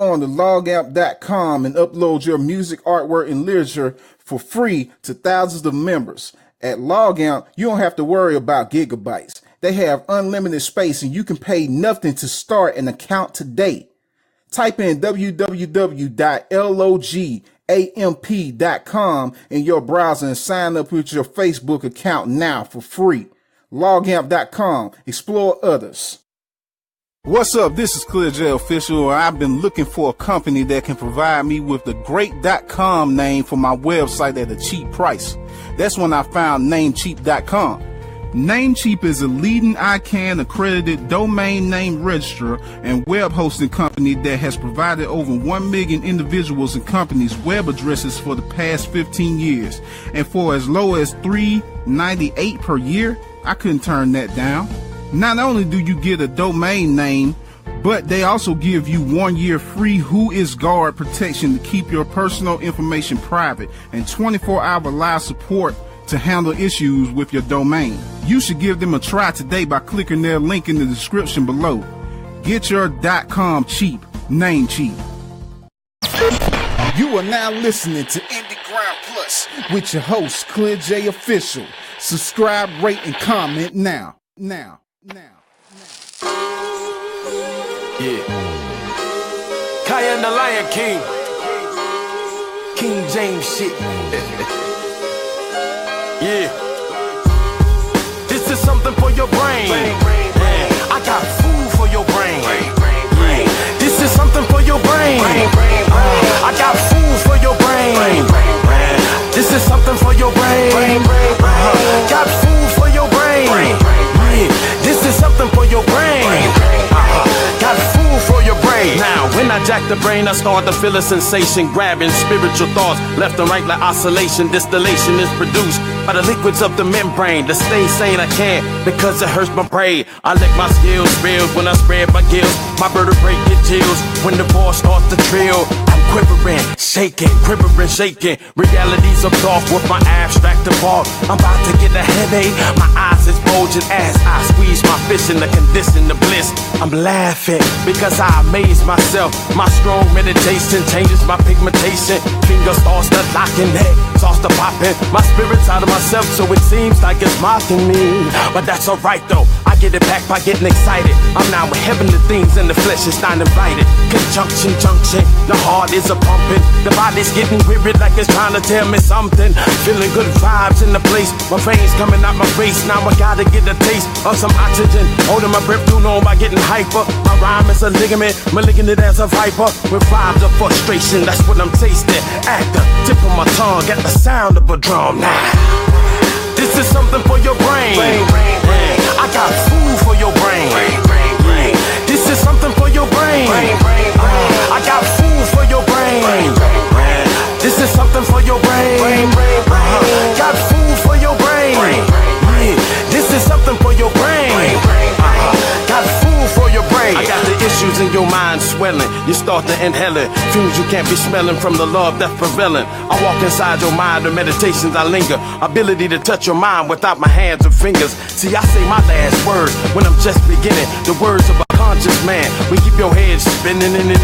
on to logamp.com and upload your music, artwork, and literature for free to thousands of members. At LogAmp, you don't have to worry about gigabytes. They have unlimited space and you can pay nothing to start an account today. Type in www.logamp.com in your browser and sign up with your Facebook account now for free. Logamp.com. Explore others. What's up? This is KlearJ Official, and I've been looking for a company that can provide me with the great.com name for my website at a cheap price. That's when I found Namecheap.com. Namecheap is a leading ICANN accredited domain name registrar and web hosting company that has provided over 1 million individuals and companies web addresses for the past 15 years. And for as low as $3.98 per year, I couldn't turn that down. Not only do you get a domain name, but they also give you 1 year free WhoisGuard protection to keep your personal information private and 24-hour live support to handle issues with your domain. You should give them a try today by clicking their link in the description below. Get your .com cheap, Namecheap. You are now listening to Indie Grind Plus with your host, KlearJ Official. Subscribe, rate, and comment now. Yeah. Kaya and the Lion King. King James shit. Yeah. This is something for your brain. I got food for your brain. This is something for your brain. I got food for your brain. This is something for your brain. Got food for your brain. This is something for your brain. Got food for your brain. Now, when I jack the brain, I start to feel a sensation, grabbing spiritual thoughts left and right like oscillation. Distillation is produced by the liquids of the membrane. To stay sane, I can't because it hurts my brain. I let my skills spill when I spread my gills. My vertebrae get chills when the ball starts to trill. I'm quivering, shaking, shaking. Realities of thought with my abstract evolve. I'm about to get a headache. My eyes is bulging as I squeeze my fist in the condition of bliss. I'm laughing because I amaze myself. My strong meditation changes my pigmentation. Finger starts to locking, head starts to popping. My spirit's out of myself, so it seems like it's mocking me. But that's alright though, I get it back by getting excited. I'm now with heavenly things and the flesh is not invited. Conjunction, junction, the heart is a pumping. The body's getting weary like it's trying to tell me something. Feeling good vibes in the place. My veins coming out my face. Now I gotta get a taste of some oxygen. Holding my breath too long by getting hyper. My rhyme is a ligament, malignant as a viper. With vibes of frustration, that's what I'm tasting. At the tip of my tongue, at the sound of a drum. Now, this is something for your brain. I got food for your brain. This is something for your brain. I got food for your brain. This is something for your brain. Got food for your brain. This is something for your brain. Got food for your brain. I got the issues in your mind swelling. You start to inhale it. Fumes you can't be smelling from the love that's prevailing. I walk inside your mind, the meditations I linger. Ability to touch your mind without my hands or fingers. See, I say my last word when I'm just beginning. The words of a conscious man. We keep your head spinning in.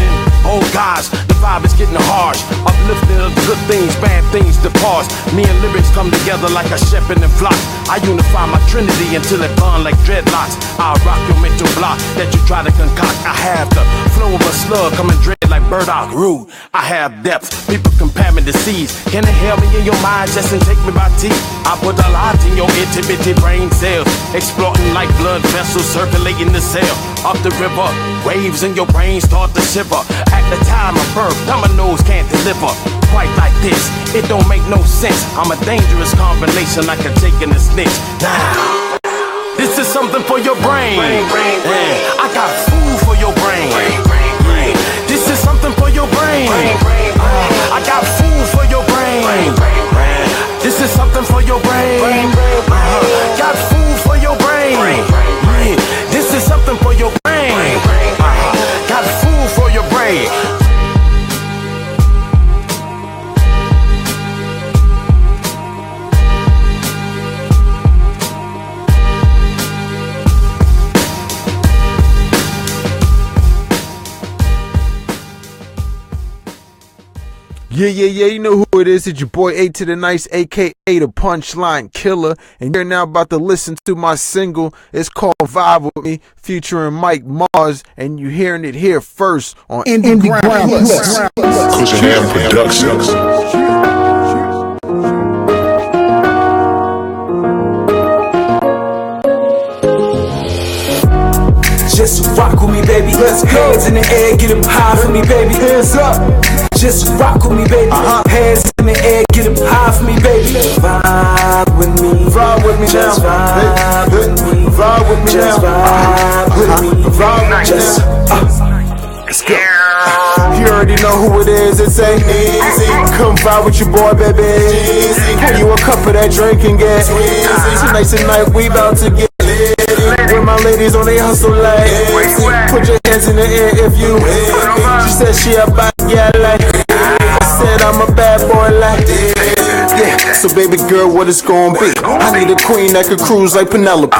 Oh gosh, the vibe is getting harsh. Uplifting of good things, bad things depart. Me and lyrics come together like a shepherd and flock. I unify my trinity until it burn like dreadlocks. I'll rock your mental block that you try to concoct. I have the flow of a slug coming dread like burdock root. I have depth, people compare me to seas. Can it help me in your mind just and take me by teeth? I put a lot in your itty-bitty brain cells, exploding like blood vessels circulating the cell. Up the river, waves in your brain start to shiver. At the time of birth, dominoes can't deliver quite like this. It don't make no sense. I'm a dangerous combination like a Jake and a snitch. Now, this is something for your brain. I got food for your brain. This is something for your brain. I got food for your brain. This is something for your brain. Got food for your brain. This is something for your brain. Got food for your brain. Yeah, you know who it is. It's your boy A to the Nice, aka the Punchline Killer. And you're now about to listen to my single. It's called Vibe With Me, featuring Mike Mars. And you're hearing it here first on Indie Ground Plus. KlearJ Productions. Just rock with me, baby. Let's go. Hands in the air, get them high for me, baby. Hands up. Just rock with me, baby. Hands in the air, get them high for me, baby. Vibe with me. Vibe with me now. Just vibe with me. Vibe with me now. Just vibe with me. Vibe with me just. Let's go. You already know who it is. It's ain't easy. Come vibe with your boy, baby. Easy. Pour you a cup of that drink and get easy. Tonight we bout to get. With my ladies on they hustle like put your hands in the air if you She said she a bad girl like I said I'm a bad boy like yeah, so baby girl, what it's gonna be? I need a queen that could cruise like Penelope.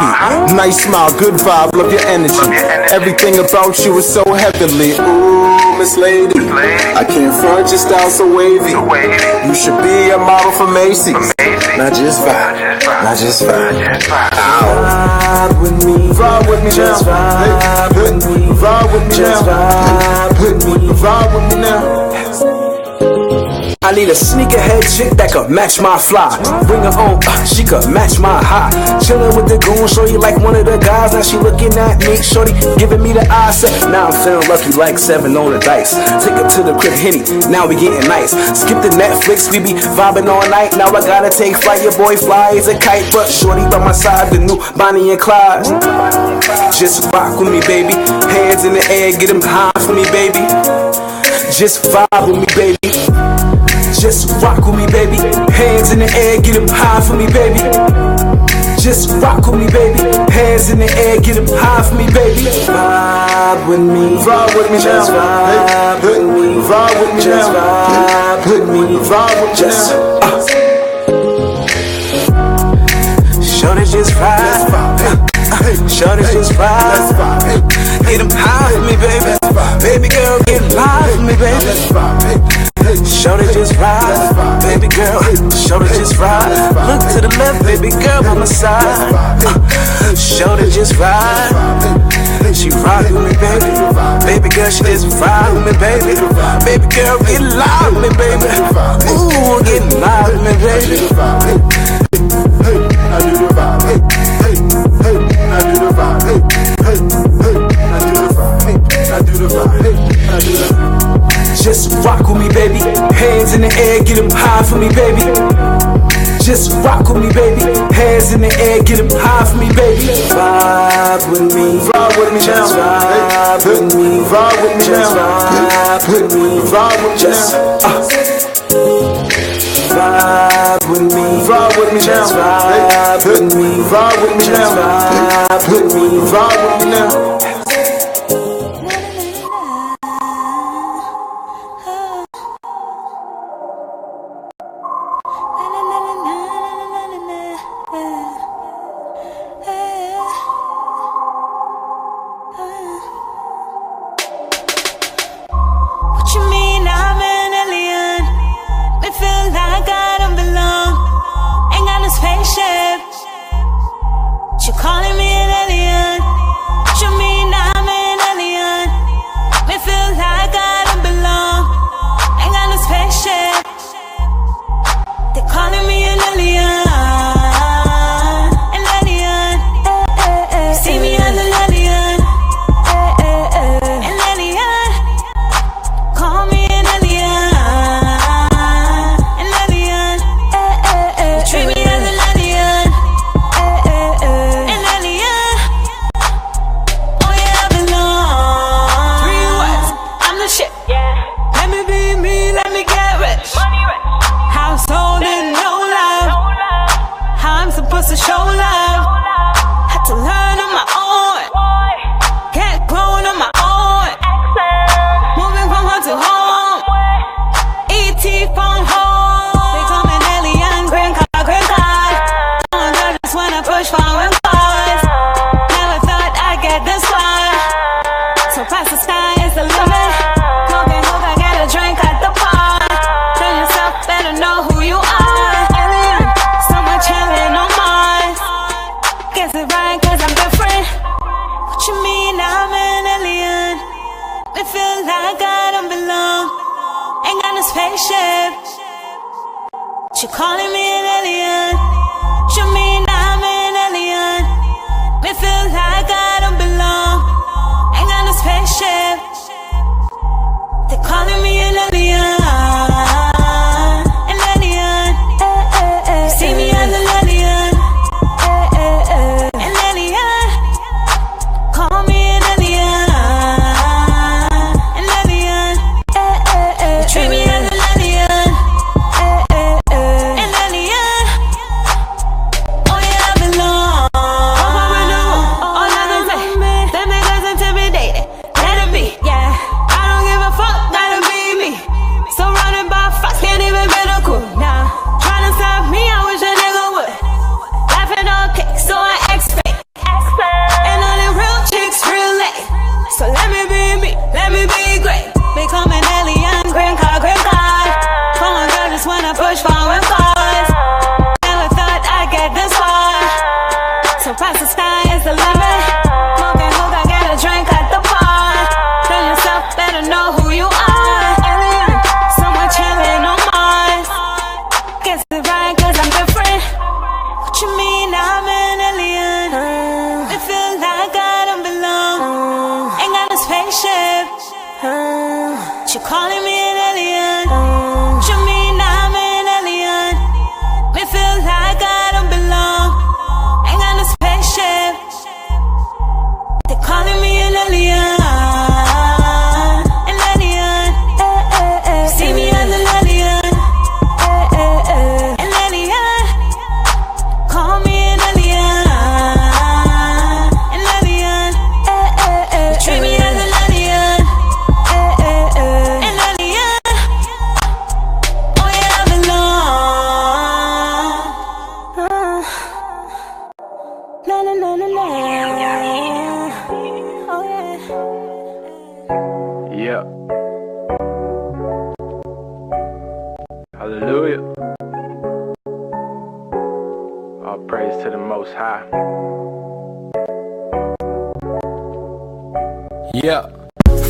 Nice smile, good vibe, love your energy. Everything about you is so heavenly. Ooh, Miss Lady, I can't front your style so wavy. You should be a model for Macy's. Not just vibe, not just vibe. Vibe with me, vibe with me now. Vibe with me, vibe with me now. Vibe with me, vibe with me now. I need a sneakerhead chick that could match my fly. Bring her on, she could match my high. Chillin' with the goon, shorty like one of the guys. Now she looking at me, shorty giving me the eye set. Now I'm feeling lucky like 7 on the dice. Take her to the crib, Henny, now we getting nice. Skip the Netflix, we be vibing all night. Now I gotta take flight, your boy fly is a kite. But shorty by my side, the new Bonnie and Clyde. Just rock with me, baby. Hands in the air, get them high for me, baby. Just vibe with me, baby. Just rock with me, baby. Hands in the air, get them high for me, baby. Just rock with me, baby. Hands in the air, get them high for me, baby. Vibe with me. Vibe with me now. Just vibe with me. Vibe with me now. Vibe with me. Vibe with me just. Shorty just vibe. Shorty just vibe. Get them high for me, baby. Baby girl, get live for me, baby. Shorty just ride, baby girl. Shorty just ride. Look to the left, baby girl, on my side. Shorty just ride. She ride with me, baby. Baby girl, she just ride with me, baby. Baby girl, get live with me, baby. Ooh, get live with me, baby. Hey, I do the vibe. Hey, I do the vibe. Hey, I do the vibe. Hey, I do the vibe. Hey, I do the vibe. Just rock with me, baby. Hands in the air, get them high for me, baby. Just rock with me, baby. Hands in the air, get them high for me, baby. Vibe with me. Vibe with me now. Vibe with me. Vibe with me now. Vibe with me. Vibe with me just. Vibe with me. Vibe with me now. Vibe with me. Vibe with me now. Vibe with me. Vibe with me now. So past the sky is the limit. Smoking hookah, get a drink at the park. spaceship. She calling me an alien. You mean I'm an alien? Me feel like I don't belong. Ain't got no spaceship. They calling me an alien. An alien. You see me as an alien. An alien. Call me an alien. An alien. You treat me as an alien. An alien. Oh yeah, I belong. Oh, what we do? All of them say, them niggas intimidated. Let it be, yeah. I don't give a fuck, gotta be me. So running by fast, can't even be no cool. Nah, trying to stop me, I wish a nigga would. Laughing all cake, so I expect. And all the real chicks real late. So let me be me, let me be great. Become an alien, green card, green card. Come on girl, just wanna push forward cars. Never thought I'd get this far. So past the sky is the limit. Smoking hook, I get a drink at the bar. Tell yourself, better know who you are. Alien, someone chilling on Mars. Guess it right, cause I'm different. What you mean I'm an alien? It feels like I don't belong. Ain't got no spaceship. You calling me an alien? You mean I'm an alien? Me feel like I don't belong. Ain't got no spaceship. They calling me an alien. An alien. You see me as an alien. An alien. Call me an alien. An alien. You treat me as an alien. An alien. Oh yeah, I belong. Na na na na na. Oh yeah. Yeah. Hallelujah. All praise to the Most High. Yeah.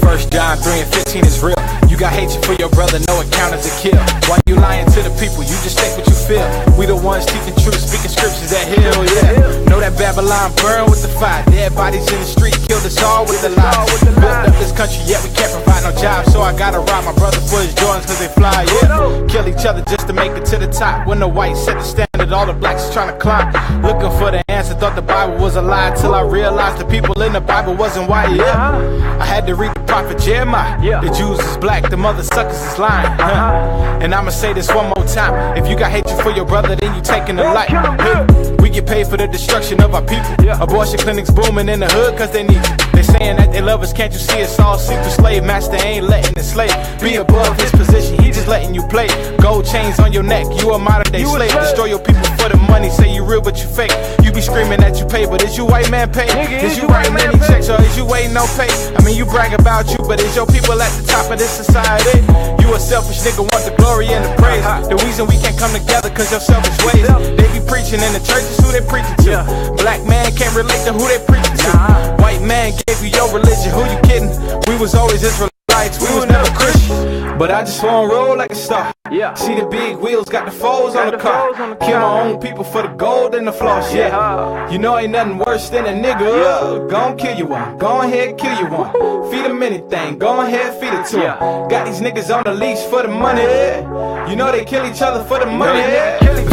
1 John 3:15 is real. You got hatred for your brother, no account as a kill. Why you lying to the people? You just take what you feel. We the ones teaching truth, speaking scriptures that heal, yeah. Know that Babylon burn with the fire. Dead bodies in the street killed us all with the lies. Built up this country, yet we can't provide no jobs. So I gotta rob my brother for his Jordans cause they fly, yeah. Kill each other just to make it to the top. When the whites set the standard, all the blacks is trying to climb. Looking for the answer, thought the Bible was a lie. Till I realized the people in the Bible wasn't white, yeah. I had to read the prophet Jeremiah. The Jews is black, the mother suckers is lying. And I'ma say this one more time. If you got hatred for your brother, then you taking the light. We get paid for the destruction of our people. Abortion clinics booming in the hood cause they need you. They saying that they love us, can't you see it's all secret? Slave master ain't letting the slave be above his position, he just letting you play. Gold chains on your neck, you a modern day slave. Destroy your people for the money, say you real but you fake. You be screaming that you pay, but is you white man pay? Is you writing any checks or is you waiting no pay? I mean you brag about you, but is your people at the top of this society? You a selfish nigga, want the glory and the praise. The reason we can't come together cause your selfish ways. They be preaching in the churches, who they preaching to? Black man can't relate to who they preaching to. White man gave you your religion, who you kidding? We was always Israelites, we was never Christians. But I just wanna roll like a star. See the big wheels, got the foes on the car. Kill my own people for the gold and the floss, yeah. You know ain't nothing worse than a nigga. Gon' kill you one, go ahead kill you one. Feed them anything, go ahead feed it to them. Got these niggas on the leash for the money. You know they kill each other for the money.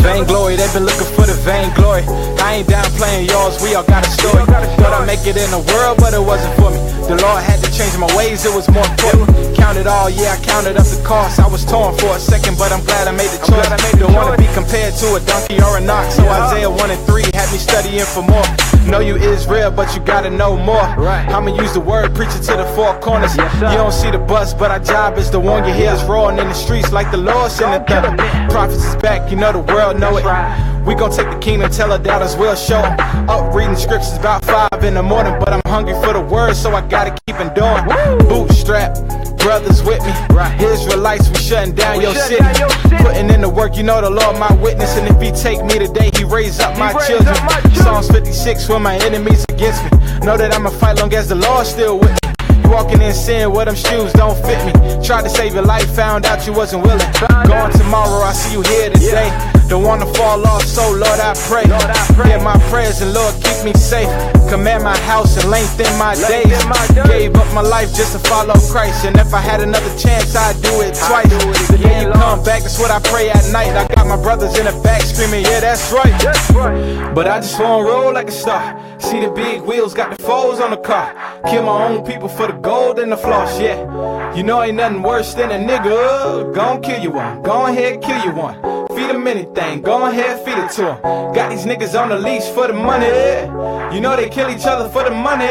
Vainglory, they been looking for the vainglory. I ain't down playing yours, we all got a story. Thought I'd make it in the world, but it wasn't for me. The Lord had to change my ways, it was more important. Counted all, yeah, I counted up the cost. I was torn for a second, but I'm glad I made the choice. Don't wanna be compared to a donkey or an ox. So Isaiah 1 and 3 had me studying for more. Know you Israel, but you gotta know more. I'ma use the word, preach it to the four corners. You don't see the bus, but our job is the one you hear us roaring in the streets like the Lord sent the thunder. Prophets is back, you know the world know it. We gon' take the kingdom, tell our doubters we'll show them. Up reading scriptures about 5 in the morning, but I'm hungry for the word, so I gotta keep it doing. Bootstrap, brothers with me. Israelites, we shutting down your city. Putting in the work, you know the Lord my witness. And if he take me today, he raise up my children. Psalms 56, when my enemies against me. Know that I'ma fight long as the Lord still with me. walking in sin where them shoes don't fit me. Tried to save your life, found out you wasn't willing. Going tomorrow, I see you here today. Don't wanna fall off, so Lord I pray. Hear my prayers and Lord keep me safe. Command my house and lengthen my days. Gave up my life just to follow Christ, and if I had another chance, I'd do it twice. The day you come back, that's what I pray at night. I got my brothers in the back screaming, yeah, that's right. But I just wanna roll like a star. See the big wheels, got the foes on the car. Kill my own people for the gold and the floss, yeah. You know ain't nothing worse than a nigga. Gon' kill you one, go ahead, kill you one. Feed them anything, go ahead, feed it to them. Got these niggas on the leash for the money. You know they kill each other for the money.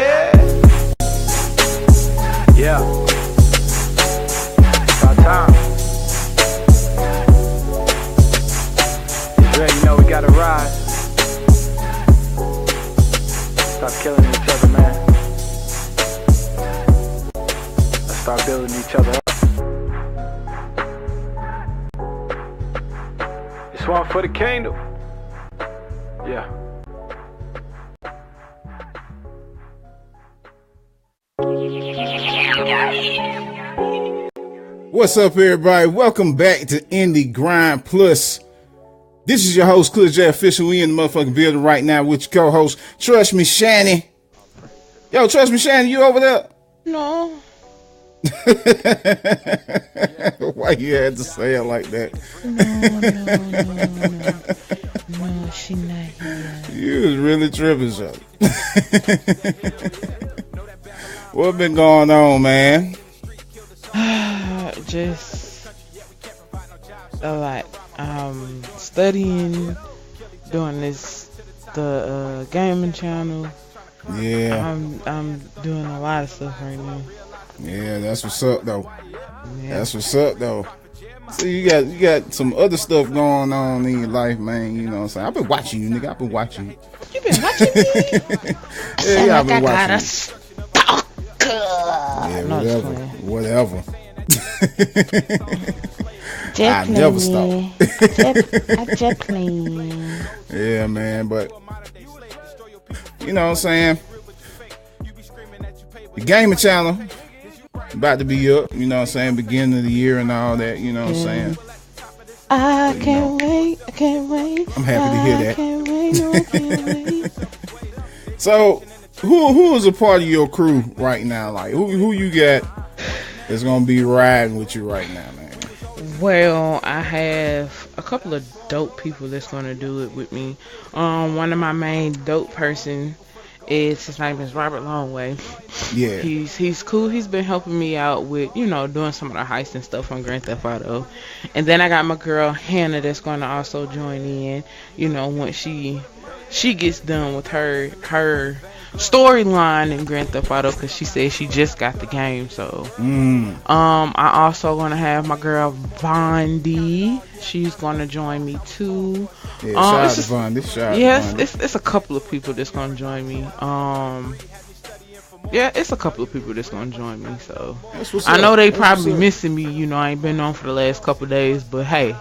Yeah. About time. Dre, you know we gotta rise. Stop killing each other, man. Let's start building each other up. This one for the kingdom. Yeah. What's up, everybody? Welcome back to Indie Grind Plus. This is your host, KlearJ Official. We in the motherfucking building right now with your co-host, Trustmechanny. Yo, Trustmechanny, you over there? No. Why you had to say it like that? No, she not here. You was really tripping, so. What been going on, man? Just a lot. Studying, doing the gaming channel. Yeah. I'm doing a lot of stuff right now. Yeah, that's what's up though. Yeah. That's what's up though. See, you got some other stuff going on in your life, man. You know what I'm saying? I've been watching you, nigga. I've been watching you. You been watching me? Yeah, I've been I watching you. Yeah, whatever. I never stop. I just playing. Yeah, man, but you know what I'm saying? The gaming channel about to be up, you know what I'm saying, beginning of the year and all that, you know what I'm saying? I can't wait. I'm happy to hear that. I can't wait, no, I can't wait. So, who is a part of your crew right now? Like, who you got that's gonna be riding with you right now, man? Well, I have a couple of dope people that's gonna do it with me. One of my main dope person his name is Robert Longway. Yeah. He's cool. He's been helping me out with, you know, doing some of the heists and stuff on Grand Theft Auto. And then I got my girl Hannah that's going to also join in, you know, once she gets done with her storyline in Grand Theft Auto, because she said she just got the game. So I also gonna have my girl Vondi. She's gonna join me too. Yeah, shout out to Vondi. Yes, it's a couple of people that's gonna join me. Yeah, it's a couple of people that's gonna join me. So I know they probably missing me. You know, I ain't been on for the last couple of days, but hey,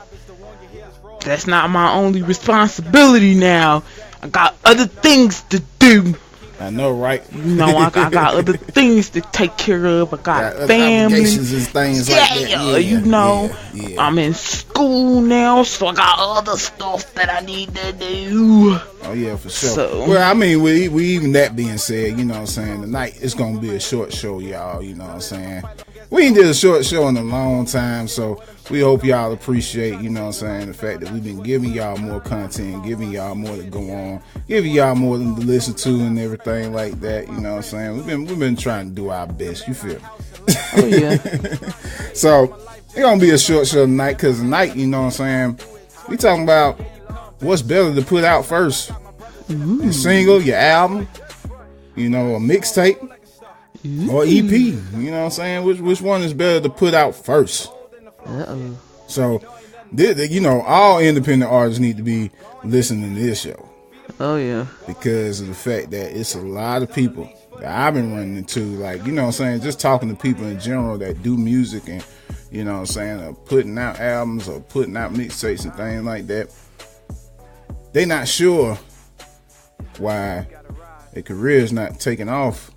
that's not my only responsibility now. I got other things to do. I know, right? You know, I got other things to take care of. I got family and things like that. Yeah, you know, yeah. I'm in school now, so I got other stuff that I need to do. Oh yeah, for sure. So, well, I mean, we even that being said, you know what I'm saying, tonight it's gonna be a short show, y'all. You know what I'm saying. We ain't did a short show in a long time, so we hope y'all appreciate, you know what I'm saying, the fact that we've been giving y'all more content, giving y'all more to go on, giving y'all more to listen to and everything like that, you know what I'm saying. We've been trying to do our best, you feel me? Oh yeah. So it's gonna be a short show tonight, because tonight, you know what I'm saying, we talking about what's better to put out first. Your single, your album, you know, a mixtape. Or EP, you know what I'm saying? Which one is better to put out first? Uh-oh. So, you know, all independent artists need to be listening to this show. Oh, yeah. Because of the fact that it's a lot of people that I've been running into, like, you know what I'm saying, just talking to people in general that do music and, you know what I'm saying, or putting out albums or putting out mixtapes and things like that. They not sure why their career is not taking off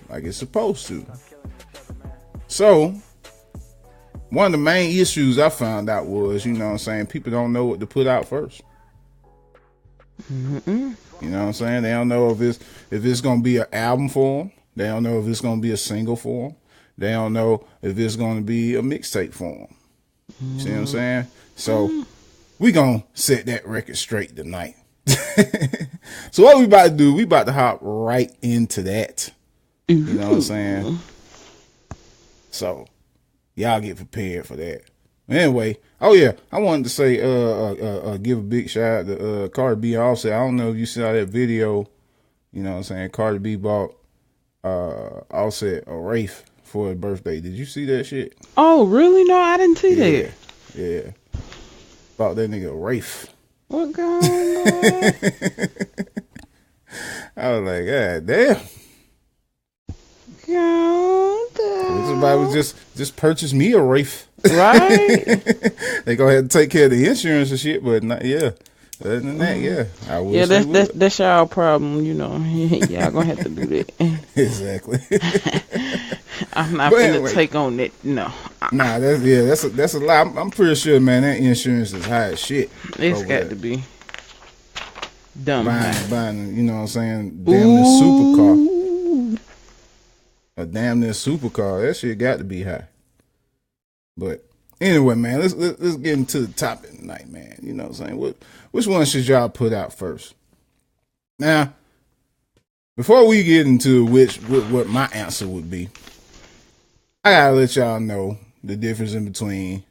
like it's supposed to. So one of the main issues I found out was, you know what I'm saying, people don't know what to put out first. Mm-mm. You know what I'm saying? They don't know if it's gonna be an album for them. They don't know if it's gonna be a single for them. They don't know if it's gonna be a mixtape for them. You see what I'm saying? So we gonna set that record straight tonight. So what we about to do? We about to hop right into that. You know what I'm saying? So y'all get prepared for that. Anyway, oh yeah, I wanted to say, give a big shout out to Cardi B. Offset. I don't know if you saw that video. You know what I'm saying? Cardi B bought Offset a Wraith for his birthday. Did you see that shit? Oh, really? No, I didn't see that. Yeah. Bought that nigga a Wraith. What going on? I was like, God damn. Somebody was just purchase me a Wraith. Right? They go ahead and take care of the insurance and shit, but not, yeah. Other than that, yeah. I wish that's y'all problem, you know. Y'all gonna have to do that. Exactly. I'm not gonna take on that. No. Nah, that's a lot. I'm pretty sure, man, that insurance is high as shit. It's got to be. Dumb. Buying, you know what I'm saying? Damn near supercar. A damn near supercar. That shit got to be high. But anyway, man, let's get into the topic tonight, man. You know what I'm saying? Which one should y'all put out first? Now, before we get into what my answer would be, I gotta let y'all know the difference in between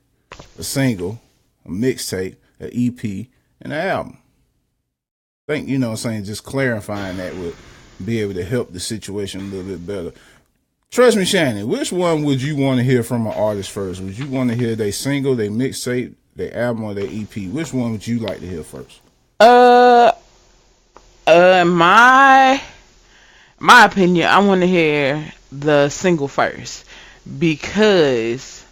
a single, a mixtape, an EP, and an album. I think, you know what I'm saying, just clarifying that would be able to help the situation a little bit better. Trustmechanny, which one would you want to hear from an artist first? Would you want to hear their single, their mixtape, their album, or their EP? Which one would you like to hear first? My opinion, I want to hear the single first, because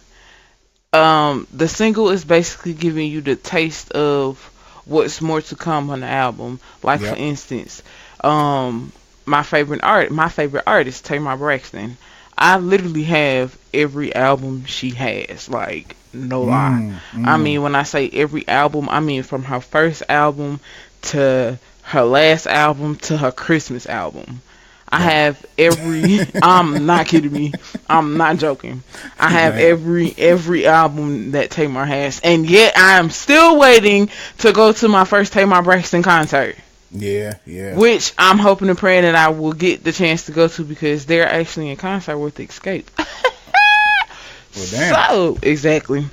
the single is basically giving you the taste of what's more to come on the album. Like, for instance, my favorite artist, Tamar Braxton. I literally have every album she has, like, no lie. I mean, when I say every album, I mean from her first album to her last album to her Christmas album. I have every. I'm not kidding me. I'm not joking. I have every album that Tamar has, and yet I am still waiting to go to my first Tamar Braxton concert. Yeah. Which I'm hoping and praying that I will get the chance to go to, because they're actually in concert with Escape. Well, damn. So exactly.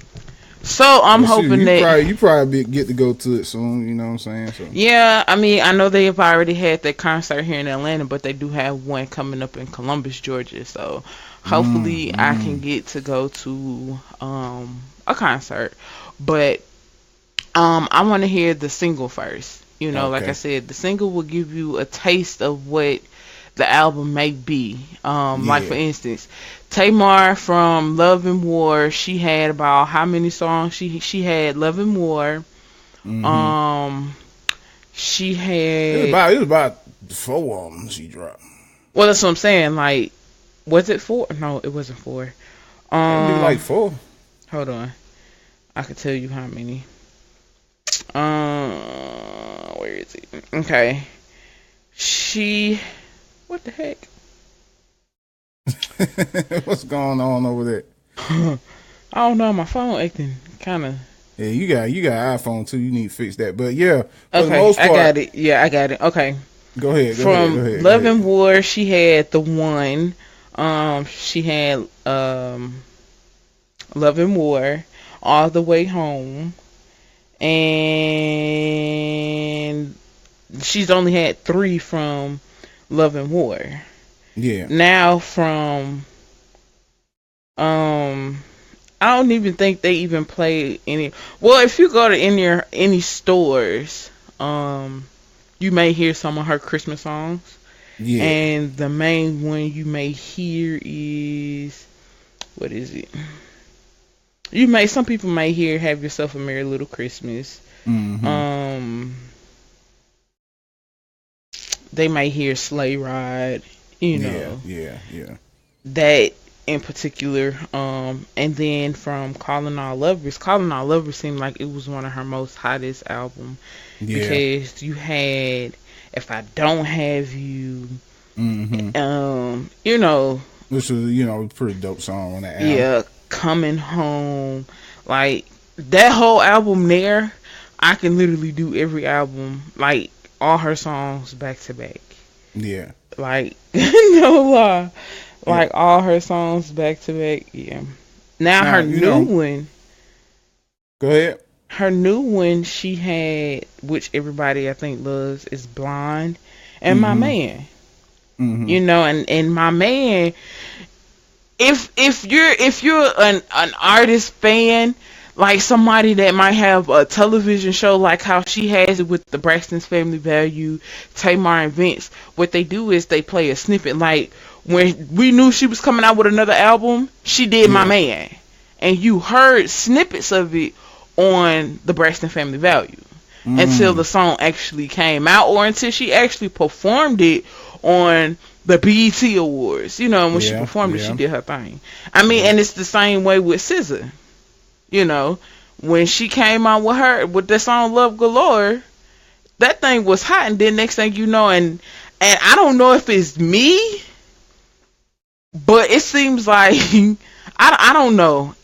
So I'm hoping that you probably get to go to it soon. You know what I'm saying? So. Yeah, I mean, I know they have already had their concert here in Atlanta, but they do have one coming up in Columbus, Georgia. So hopefully I can get to go to a concert. But I want to hear the single first. You know, like I said, the single will give you a taste of what the album may be. Like, for instance, Tamar from Love and War, she had about how many songs? She had Love and War. She had... It was about 4 of them she dropped. Well, that's what I'm saying. Like, was it 4? No, it wasn't 4. It'd be like 4. Hold on. I could tell you how many. Where is it? Okay. What the heck? What's going on over there? I don't know. My phone acting kind of. Yeah, you got iPhone too. You need to fix that. But yeah, for okay, the most part, I got it. Yeah, I got it. Okay. Go ahead. From Love and War, she had the one. She had Love and War, All the Way Home, and she's only had 3 from Love and War. Yeah. Now from I don't even think they even play any. Well, if you go to any stores, you may hear some of her Christmas songs. Yeah. And the main one you may hear is, what is it? Some people may hear "Have Yourself a Merry Little Christmas." Mm-hmm. They may hear "Sleigh Ride." You know. Yeah. That in particular. And then from Calling All Lovers seemed like it was one of her most hottest album because you had If I Don't Have You, you know, which was, you know, a pretty dope song on that album. Yeah, Coming Home, like that whole album there. I can literally do every album, like all her songs back to back. Yeah. Like, no lie. Like all her songs back to back. Yeah. Now her new one. Go ahead. Her new one she had, which everybody I think loves, is Blonde and My Man. You know, and My Man, if you're an artist fan, like somebody that might have a television show like how she has it with the Braxton's Family Value, Tamar and Vince, what they do is they play a snippet. Like when we knew she was coming out with another album, she did My Man, and you heard snippets of it on the Braxton Family Value until the song actually came out, or until she actually performed it on the BET Awards. You know, when she performed it, she did her thing. I mean, and it's the same way with SZA. You know, when she came out with the song Love Galore, that thing was hot, and then next thing you know, and I don't know if it's me, but it seems like I don't know.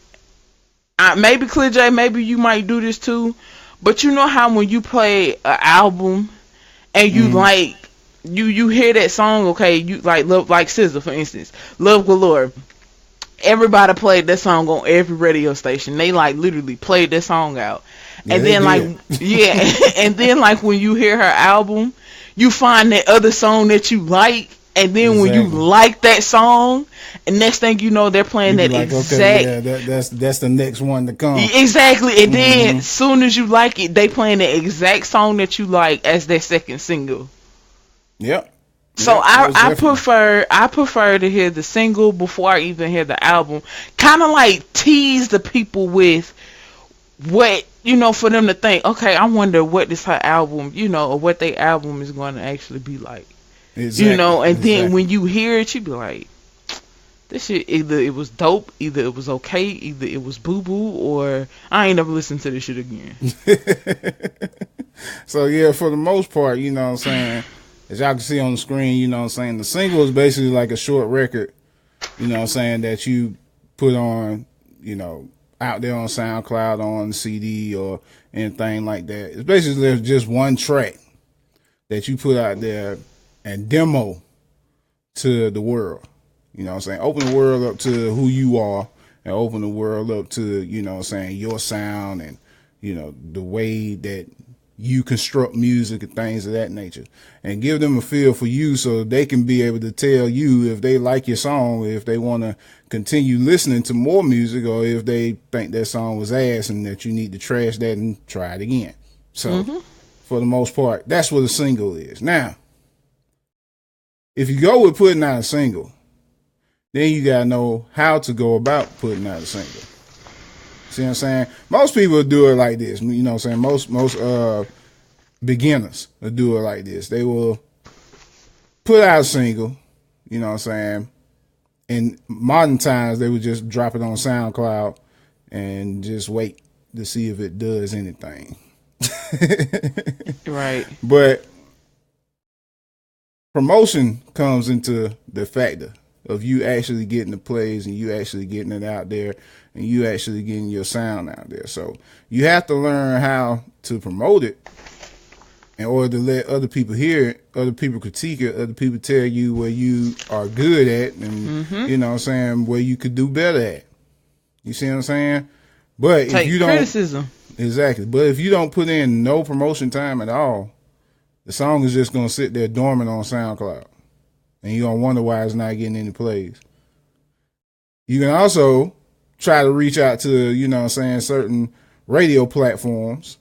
Maybe KlearJ, maybe you might do this too, but you know how when you play an album and you like you hear that song, okay, you like SZA for instance, Love Galore. Everybody played that song on every radio station. They like literally played that song out. And then and then like when you hear her album, you find that other song that you like, and then when you like that song, and next thing you know they're playing that like, exact. Okay, that's the next one to come. Exactly, and then as soon as you like it, they playing the exact song that you like as their second single. Yep. So I prefer to hear the single before I even hear the album. Kind of like tease the people with what, you know, for them to think, okay, I wonder what is her album, you know, or what their album is going to actually be like. You know, and then when you hear it, you be like, this shit, either it was dope, either it was okay, either it was boo-boo, or I ain't never listened to this shit again. So yeah, for the most part, you know what I'm saying, as y'all can see on the screen, you know what I'm saying, the single is basically like a short record, you know what I'm saying, that you put on, you know, out there on SoundCloud, on CD or anything like that. It's basically just one track that you put out there and demo to the world. You know what I'm saying? Open the world up to who you are, and open the world up to, you know what I'm saying, your sound and, you know, the way that you construct music and things of that nature, and give them a feel for you so they can be able to tell you if they like your song, if they want to continue listening to more music, or if they think that song was ass and that you need to trash that and try it again. So for the most part, that's what a single is. Now, if you go with putting out a single, then you got to know how to go about putting out a single. See what I'm saying? Most people do it like this. You know what I'm saying? Most beginners will do it like this. They will put out a single, you know what I'm saying? In modern times, they would just drop it on SoundCloud and just wait to see if it does anything. Right. But promotion comes into the factor of you actually getting the plays and you actually getting it out there and you actually getting your sound out there. So you have to learn how to promote it in order to let other people hear it, other people critique it, other people tell you where you are good at and, you know what I'm saying, where you could do better at. You see what I'm saying? But take if you don't, criticism. Exactly. But if you don't put in no promotion time at all, the song is just going to sit there dormant on SoundCloud. And you're going to wonder why it's not getting any plays. You can also try to reach out to, you know what I'm saying, certain radio platforms,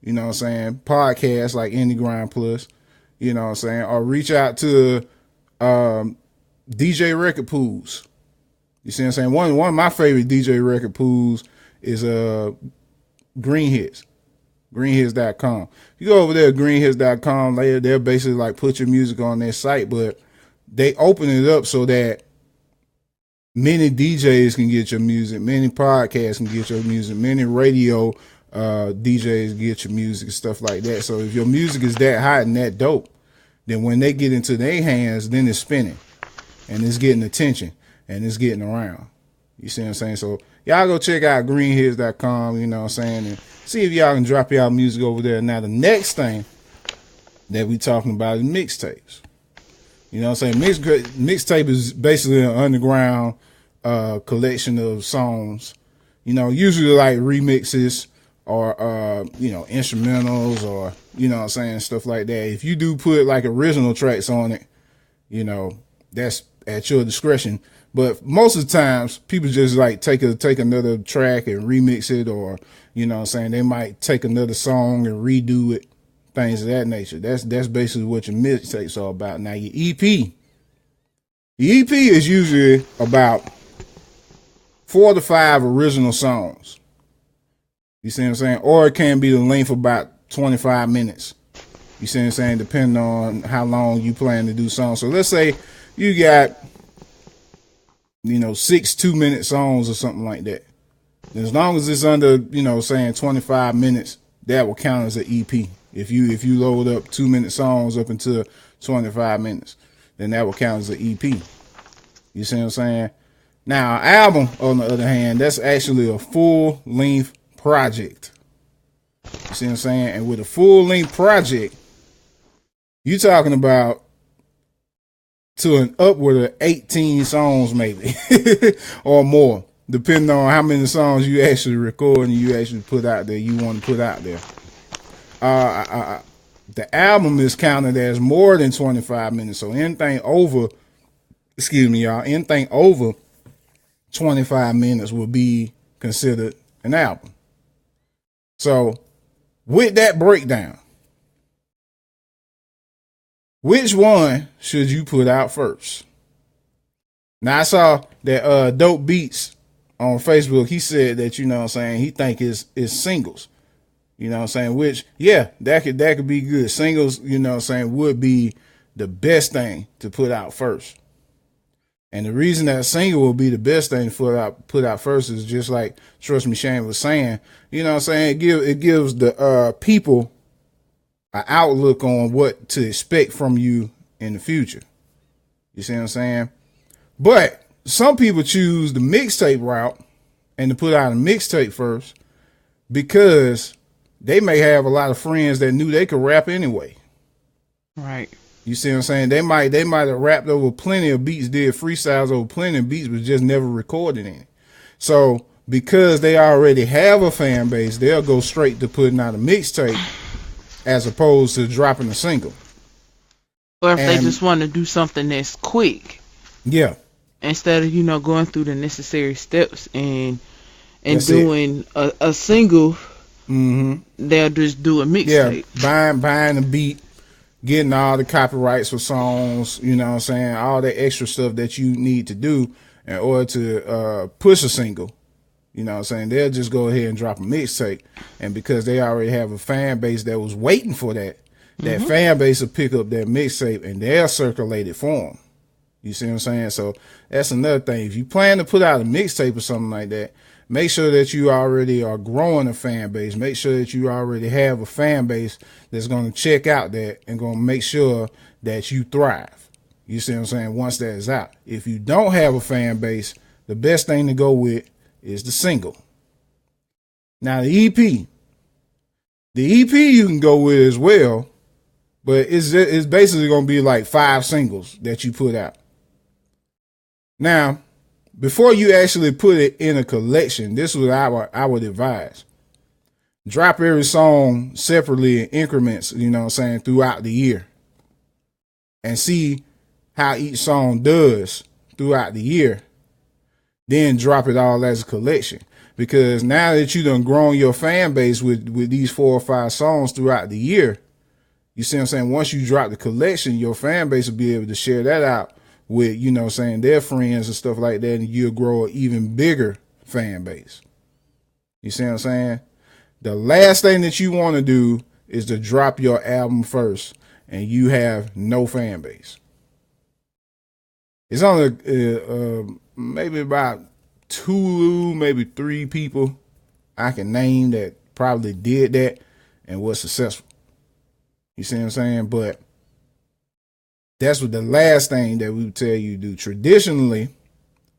you know what I'm saying, podcasts like Indie Grind Plus, you know what I'm saying, or reach out to DJ record pools. You see what I'm saying? One of my favorite DJ record pools is Green Hits. Greenhits.com. You go over there at greenhits.com, they'll basically like put your music on their site, but they open it up so that Many DJs can get your music. Many podcasts can get your music. Many radio DJs get your music and stuff like that. So if your music is that hot and that dope, then when they get into their hands, then it's spinning and it's getting attention and it's getting around. You see what I'm saying? So y'all go check out greenhits.com, you know what I'm saying, and see if y'all can drop y'all music over there. Now the next thing that we talking about is mixtapes. You know what I'm saying? Mixtape is basically an underground collection of songs, you know, usually like remixes or, you know, instrumentals or, you know what I'm saying, stuff like that. If you do put like original tracks on it, you know, that's at your discretion. But most of the times people just like take another track and remix it, or, you know what I'm saying, they might take another song and redo it. Things of that nature. That's basically what your mixtapes are about. Now your EP. The EP is usually about 4 to 5 original songs. You see what I'm saying? Or it can be the length of about 25 minutes. You see what I'm saying? Depending on how long you plan to do songs. So let's say you got, you know, 6 2-minute songs or something like that. And as long as it's under, you know, saying 25 minutes, that will count as an EP. If you load up 2-minute songs up until 25 minutes, then that will count as an EP. You see what I'm saying? Now, an album, on the other hand, that's actually a full-length project. You see what I'm saying? And with a full-length project, you're talking about to an upward of 18 songs maybe, or more, depending on how many songs you actually record and you actually put out there, you want to put out there. The album is counted as more than 25 minutes. So anything over, anything over 25 minutes will be considered an album. So with that breakdown, which one should you put out first? Now I saw that Dope Beats on Facebook, he said that, you know what I'm saying, he think it's singles. You know what I'm saying? Which, yeah, that could be good. Singles, you know what I'm saying, would be the best thing to put out first. And the reason that a single will be the best thing to put out first is just like Trustmechanny was saying, you know what I'm saying, it gives the people an outlook on what to expect from you in the future. You see what I'm saying? But some people choose the mixtape route and to put out a mixtape first because they may have a lot of friends that knew they could rap anyway. Right. You see what I'm saying? They might have rapped over plenty of beats, did freestyles over plenty of beats, but just never recorded any. So because they already have a fan base, they'll go straight to putting out a mixtape as opposed to dropping a single. Or if they just want to do something that's quick. Yeah. Instead of, you know, going through the necessary steps and doing a single, they'll just do a mixtape. Yeah, buying a beat, getting all the copyrights for songs, you know what I'm saying, all the extra stuff that you need to do in order to push a single. You know what I'm saying? They'll just go ahead and drop a mixtape. And because they already have a fan base that was waiting for that, that fan base will pick up that mixtape and they'll circulate it for them. You see what I'm saying? So that's another thing. If you plan to put out a mixtape or something like that, make sure that you already are growing a fan base. Make sure that you already have a fan base that's going to check out that and going to make sure that you thrive. You see what I'm saying? Once that is out. If you don't have a fan base, the best thing to go with is the single. Now the EP you can go with as well, but it's basically going to be like 5 singles that you put out. Now, before you actually put it in a collection, this is what I would advise. Drop every song separately in increments, you know what I'm saying, throughout the year. And see how each song does throughout the year. Then drop it all as a collection. Because now that you done grown your fan base with these 4 or 5 songs throughout the year, you see what I'm saying, once you drop the collection, your fan base will be able to share that out with, you know what I'm saying, their friends and stuff like that, and you'll grow an even bigger fan base. You see what I'm saying? The last thing that you want to do is to drop your album first and you have no fan base. It's only maybe about 2, maybe 3 people I can name that probably did that and was successful. You see what I'm saying? But that's what the last thing that we would tell you to do. Traditionally,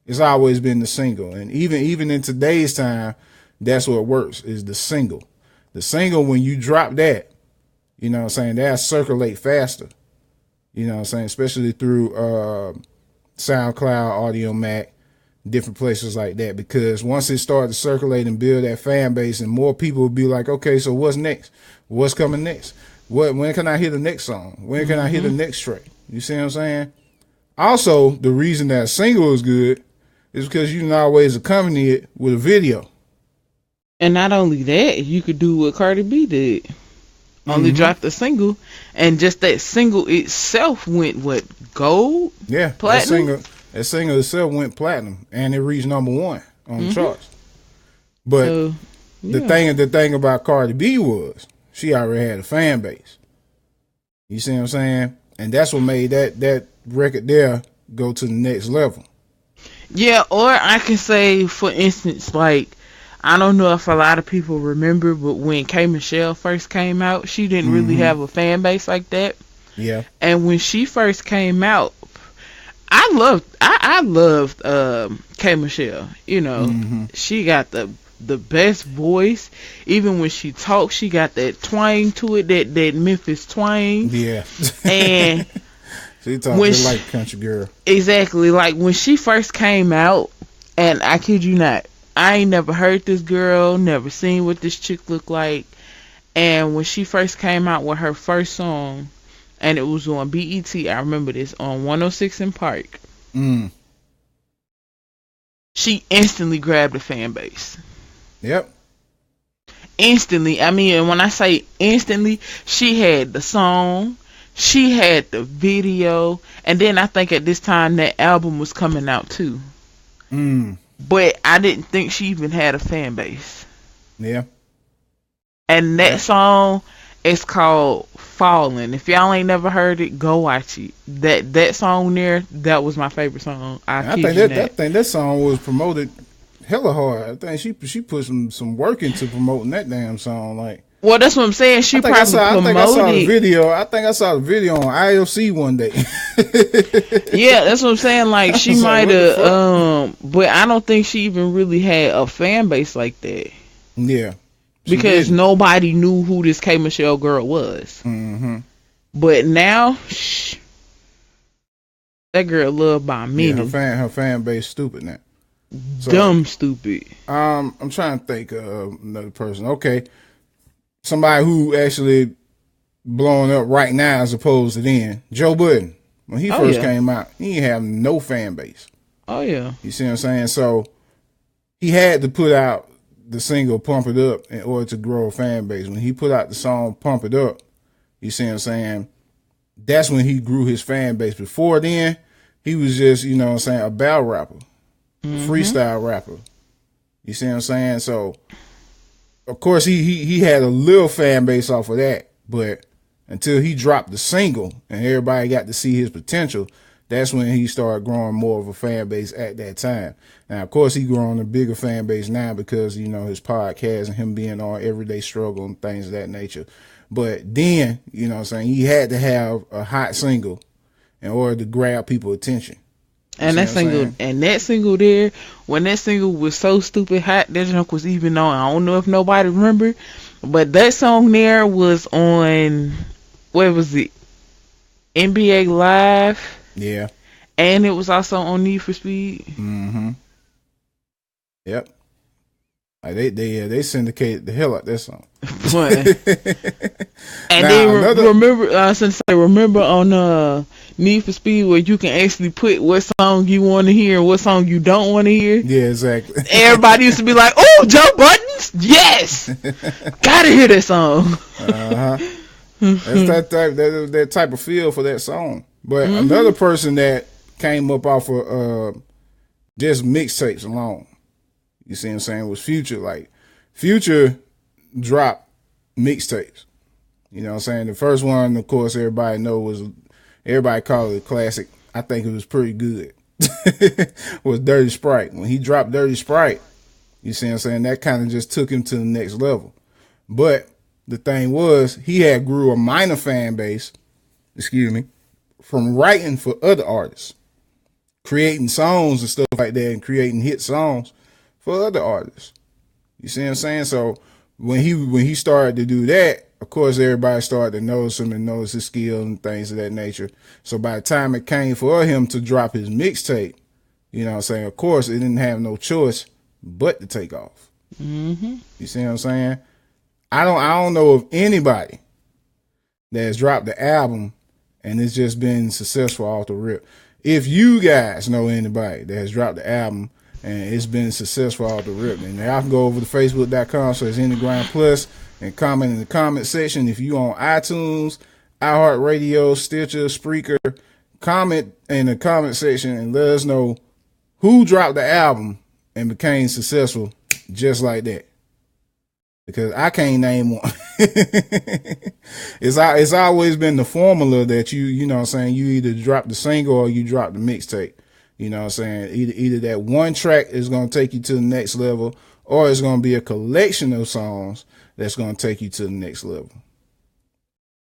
it's always been the single. And even in today's time, that's what works, is the single. The single, when you drop that, you know what I'm saying, that'll circulate faster. You know what I'm saying? Especially through SoundCloud, Audio Mac, different places like that. Because once it started to circulate and build that fan base, and more people will be like, okay, so what's next? What's coming next? When can I hear the next song? When can I hear the next track? You see what I'm saying? Also, the reason that a single is good is because you can always accompany it with a video. And not only that, you could do what Cardi B did. Only dropped a single, and just that single itself went gold? Yeah, platinum. That single itself went platinum, and it reached #1 on the charts. But the thing about Cardi B was she already had a fan base. You see what I'm saying? And that's what made that record there go to the next level. Yeah, or I can say, for instance, like, I don't know if a lot of people remember, but when K Michelle first came out, she didn't really have a fan base like that. Yeah. And when she first came out, I loved K Michelle. You know, she got the best voice. Even when she talks, she got that twang to it, that Memphis twang. Yeah. And she talks like a country girl. Exactly. Like when she first came out, and I kid you not, I ain't never heard this girl, never seen what this chick looked like. And when she first came out with her first song, and it was on BET, I remember this, on 106 in Park. She instantly grabbed a fan base. Yep. Instantly. I mean, and when I say instantly, she had the song, she had the video, and then I think at this time that album was coming out too. But I didn't think she even had a fan base. Yeah. And that song is called Falling. If y'all ain't never heard it, go watch it. That song there, that was my favorite song. I think that song was promoted hella hard. I think she put some work into promoting that damn song. Like, well, that's what I'm saying. She probably promoted. I think I saw the video. I think I saw the video on IOC one day. Yeah, that's what I'm saying. Like, she might have, but I don't think she even really had a fan base like that. Yeah, because nobody knew who this K Michelle girl was. But now, that girl loved by many. Yeah, her fan base stupid now. So, dumb stupid. I'm trying to think of another person. Okay. Somebody who actually blowing up right now as opposed to then. Joe Budden. When he first came out, he didn't have no fan base. Oh, yeah. You see what I'm saying? So he had to put out the single Pump It Up in order to grow a fan base. When he put out the song Pump It Up, you see what I'm saying? That's when he grew his fan base. Before then, he was just, you know what I'm saying, a battle rapper, a freestyle rapper. You see what I'm saying? So, of course, he had a little fan base off of that, but until he dropped the single and everybody got to see his potential, that's when he started growing more of a fan base at that time. Now, of course, he growing a bigger fan base now because, you know, his podcast and him being on Everyday Struggle and things of that nature. But then, you know what I'm saying, he had to have a hot single in order to grab people's attention. And that single there, when that single was so stupid hot, that junk was even on. I don't know if nobody remember, but that song there was on, what was it? NBA Live. Yeah. And it was also on Need for Speed. Yep. Like they syndicated the hell out of that song. And then remember on Need for Speed where you can actually put what song you want to hear and what song you don't want to hear. Yeah, exactly. Everybody used to be like, "Oh, Joe Buttons, yes, gotta hear that song." That's that type of feel for that song. But another person that came up off of just mixtapes alone, you see what I'm saying, was Future. Like, Future dropped mixtapes. You know what I'm saying? The first one, of course, everybody called it a classic. I think it was pretty good. was Dirty Sprite. When he dropped Dirty Sprite, you see what I'm saying, that kind of just took him to the next level. But the thing was, he had grew a minor fan base, from writing for other artists, creating songs and stuff like that, and creating hit songs for other artists. You see what I'm saying? So when he started to do that, of course, everybody started to notice him and notice his skill and things of that nature. So by the time it came for him to drop his mixtape, you know what I'm saying, of course, it didn't have no choice but to take off. Mm-hmm. You see what I'm saying? I don't know of anybody that has dropped the album and it's just been successful off the rip. If you guys know anybody that has dropped the album and it's been successful off the rip, then y'all can go over to facebook.com, so it's In The Grind Plus, and comment in the comment section. If you on iTunes, iHeartRadio, Stitcher, Spreaker, comment in the comment section and let us know who dropped the album and became successful just like that. Because I can't name one. It's always been the formula that you know what I'm saying, you either drop the single or you drop the mixtape. You know what I'm saying? Either that one track is going to take you to the next level, or it's going to be a collection of songs that's going to take you to the next level.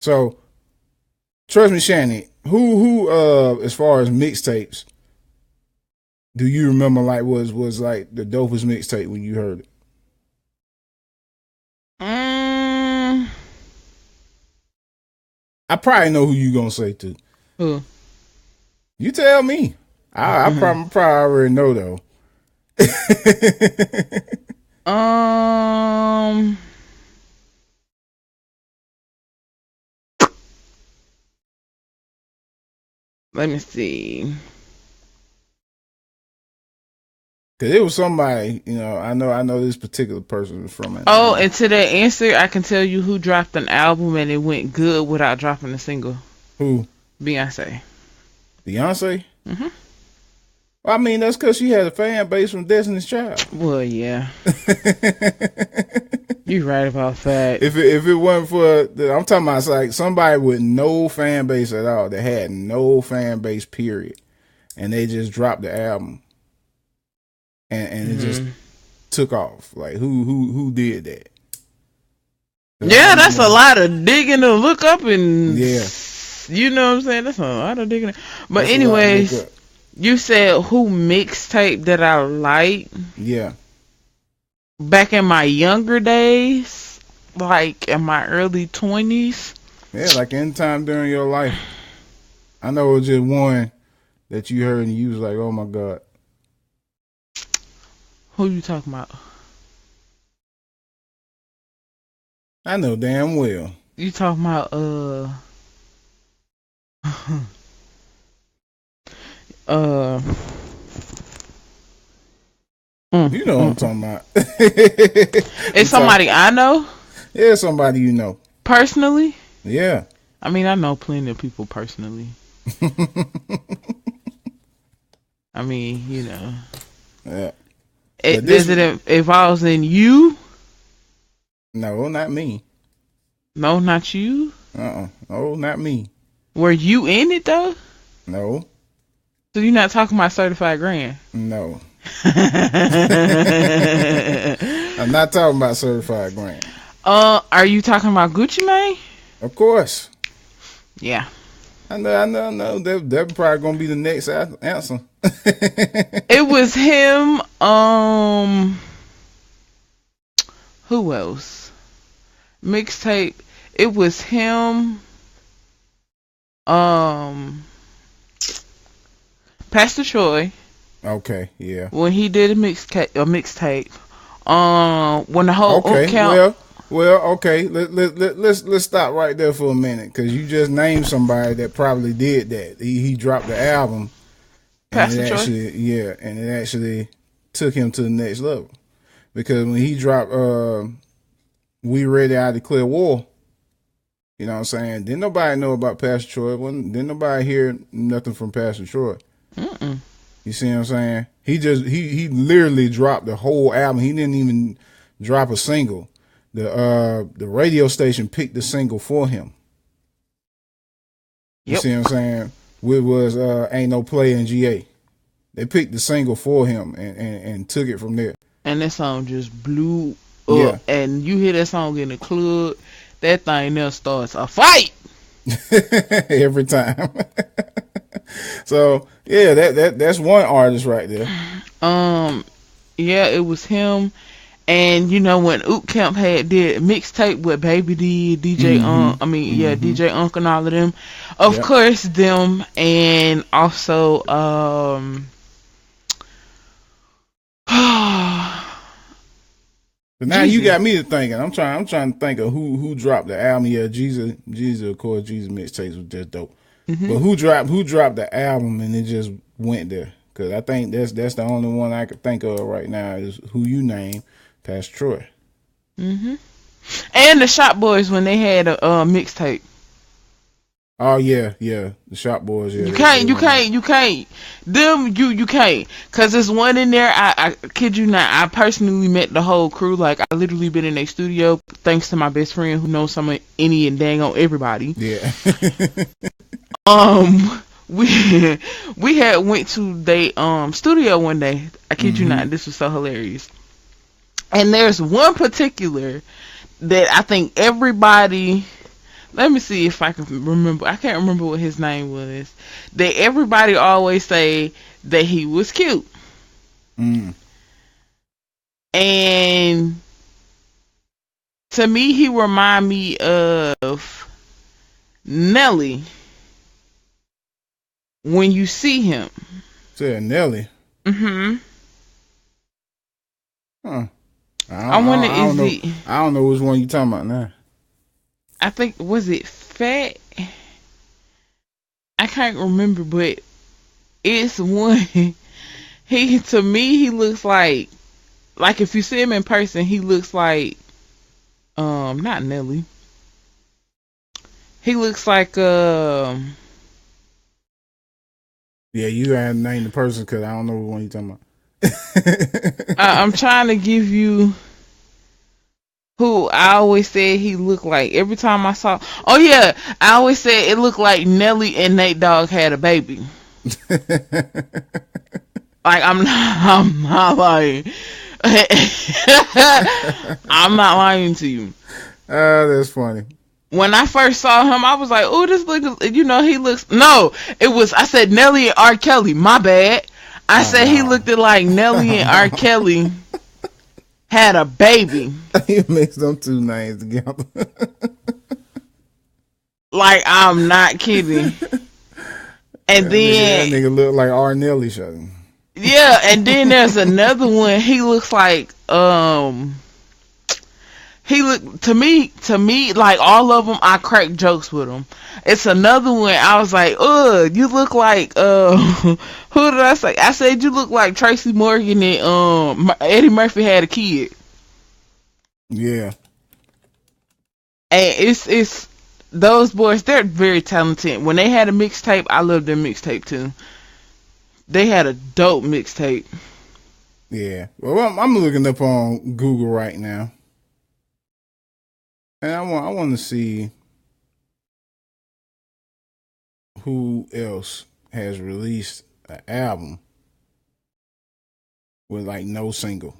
So, Trustmechanny, who as far as mixtapes, do you remember like was like the dopest mixtape when you heard it? I probably know who you gonna say too. Who? You tell me. I probably already know though. Let me see. Cause it was somebody, you know, I know this particular person was from it. Oh, and to that answer, I can tell you who dropped an album and it went good without dropping a single. Who? Beyonce. Beyonce? Mm-hmm. Well, I mean, that's because she had a fan base from Destiny's Child. Well, yeah. You're right about that. If it wasn't for, I'm talking about like somebody with no fan base at all, that had no fan base, period, and they just dropped the album, and it just took off. Like who did that? Yeah, that's a lot of digging to look up, and yeah, you know what I'm saying. That's a lot of digging. But anyways, you said who mixtape that I like? Yeah. Back in my younger days, like in my early 20s. Yeah, like any time during your life. I know it was just one that you heard and you was like, oh my God. Who you talking about? I know damn well. You talking about you know what I'm talking about. It's somebody I know? Yeah, somebody you know. Personally? Yeah. I mean, I know plenty of people personally. I mean, you know. Yeah. Does it involves in you? No, not me. No, not you? No, not me. Were you in it though? No. So you're not talking about Certified Grand? No. I'm not talking about Certified Grand. Are you talking about Gucci Mane? Of course. Yeah. I know. That probably gonna be the next answer. It was him. Who else? Mixtape. It was him. Pastor Troy. Okay, yeah. When he did a mixtape. When the whole count. Well, okay. Let's stop right there for a minute, because you just named somebody that probably did that. He dropped the album, and it actually took him to the next level. Because when he dropped We Ready, I Declare War, you know what I'm saying? Didn't nobody know about Pastor Troy. Didn't nobody hear nothing from Pastor Troy. Mm-mm. You see what I'm saying? He literally dropped the whole album. He didn't even drop a single. The radio station picked the single for him. You see what I'm saying? It was Ain't No Play in GA. They picked the single for him and took it from there. And that song just blew up. And you hear that song in the club, that thing there starts a fight every time. So yeah, that's one artist right there. Yeah, it was him. And you know when Oop Camp did Mixtape with Baby D, DJ DJ Unk and all of them. Of course them, and also but now you got me to thinking. I'm trying to think of who dropped the album. Yeah, Jesus, of course, Jesus Mixtapes was just dope. But who dropped the album and it just went there? Because I think that's the only one I could think of right now is who you name, past Troy. And the Shop Boys when they had a mixtape. Oh yeah, the Shop Boys. Yeah, you can't. Them you can't, cause there's one in there. I kid you not. I personally met the whole crew. Like I literally been in their studio thanks to my best friend who knows some of any and dang on everybody. Yeah. We had went to they studio one day. I kid you not. This was so hilarious. And there's one particular that I think everybody. Let me see if I can remember. I can't remember what his name was. That everybody always say that he was cute. And to me, he remind me of Nelly when you see him. Said Nelly. Huh. I don't know which one you talking about now. I think, was it Fat? I can't remember, but it's one. To me, he looks like if you see him in person, he looks like, not Nelly. He looks like, yeah, you gotta name the person because I don't know what one you talking about. I'm trying to give you who I always said he looked like every time I saw. Oh yeah, I always said it looked like Nelly and Nate Dogg had a baby. Like I'm not lying. I'm not lying to you. That's funny. When I first saw him, I was like, "Oh, this look, he looks." No, I said Nelly and R. Kelly. My bad. I said he looked like Nelly and R. Kelly had a baby. You mixed them two names together. Like, I'm not kidding. And then that nigga look like R. Nelly shot him. Yeah, and then there's another one. He looks like he look to me like all of them. I crack jokes with him. It's another one. I was like, you look like who did I say? I said you look like Tracy Morgan and Eddie Murphy had a kid. Yeah. And it's those boys. They're very talented. When they had a mixtape, I loved their mixtape too. They had a dope mixtape. Yeah. Well, I'm looking up on Google right now. And I want to see who else has released an album with like no single.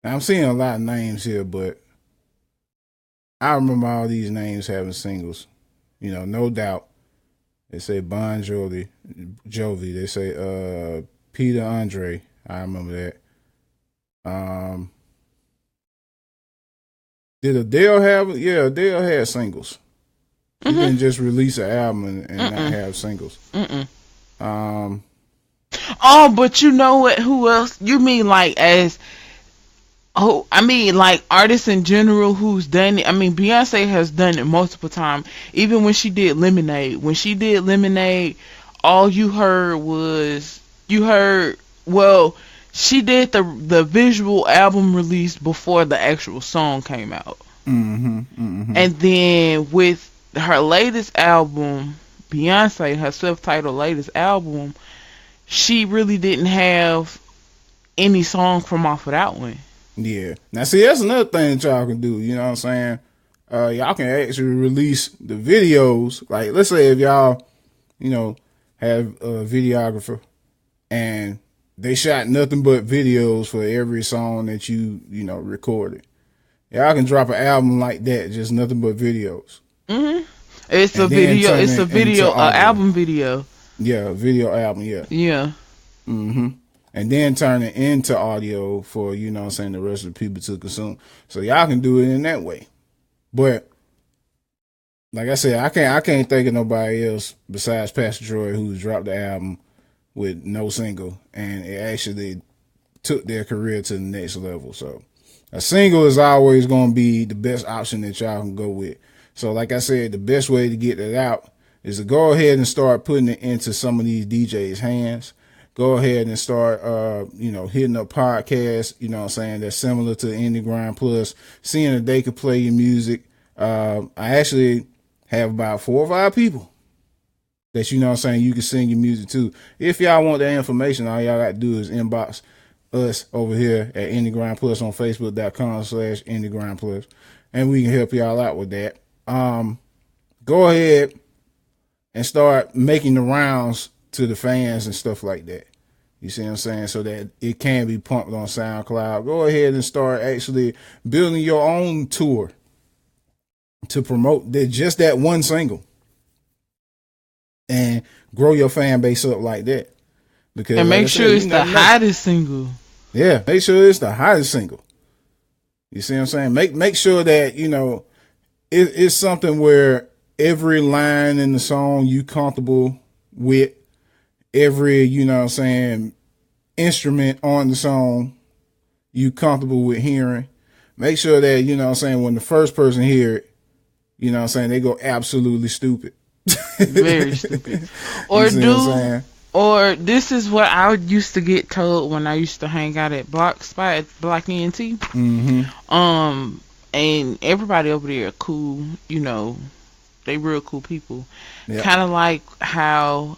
Now, I'm seeing a lot of names here, but I remember all these names having singles. You know, No Doubt. They say Bon Jovi. They say Peter Andre. I remember that. Did Adele have? Yeah, Adele had singles. She didn't just release an album and not have singles. Oh, but you know what? Who else? You mean like as? Oh, I mean like artists in general who's done it. I mean Beyonce has done it multiple times. Even when she did Lemonade. When she did Lemonade, all you heard was she did the visual album release before the actual song came out. And then with her latest album, Beyonce, her self-titled latest album, she really didn't have any song from off of that one. Yeah. Now, see, that's another thing that y'all can do. You know what I'm saying? Y'all can actually release the videos. Like, let's say if y'all, you know, have a videographer, and they shot nothing but videos for every song that you recorded. Y'all can drop an album like that, just nothing but videos. Mm-hmm. It's a video. It's a video, an album video. Yeah, video album. Yeah. Yeah. Mm-hmm. And then turn it into audio for the rest of the people to consume. So y'all can do it in that way. But like I said, I can't think of nobody else besides Pastor Troy who's dropped the album with no single, and it actually took their career to the next level. So a single is always going to be the best option that y'all can go with. So like I said, the best way to get it out is to go ahead and start putting it into some of these DJs' hands. Go ahead and start, hitting up podcasts, that's similar to Indie Grind Plus, seeing if they could play your music. I actually have about 4 or 5 people that, you can send your music to. If y'all want that information, all y'all got to do is inbox us over here at Indie Grind Plus on Facebook.com/Indie Grind Plus, and we can help y'all out with that. Go ahead and start making the rounds to the fans and stuff like that. You see what I'm saying? So that it can be pumped on SoundCloud. Go ahead and start actually building your own tour to promote just that one single and grow your fan base up like that. Because and make sure it's the hottest single. Yeah, make sure it's the hottest single. You see what I'm saying? Make sure that, it's something where every line in the song you comfortable with, every, instrument on the song you comfortable with hearing. Make sure that, when the first person hear it, they go absolutely stupid. Very stupid. Or this is what I used to get told when I used to hang out at Block Spot at Block ENT. Mm-hmm. And everybody over there are cool, they real cool people. Yep. Kind of like how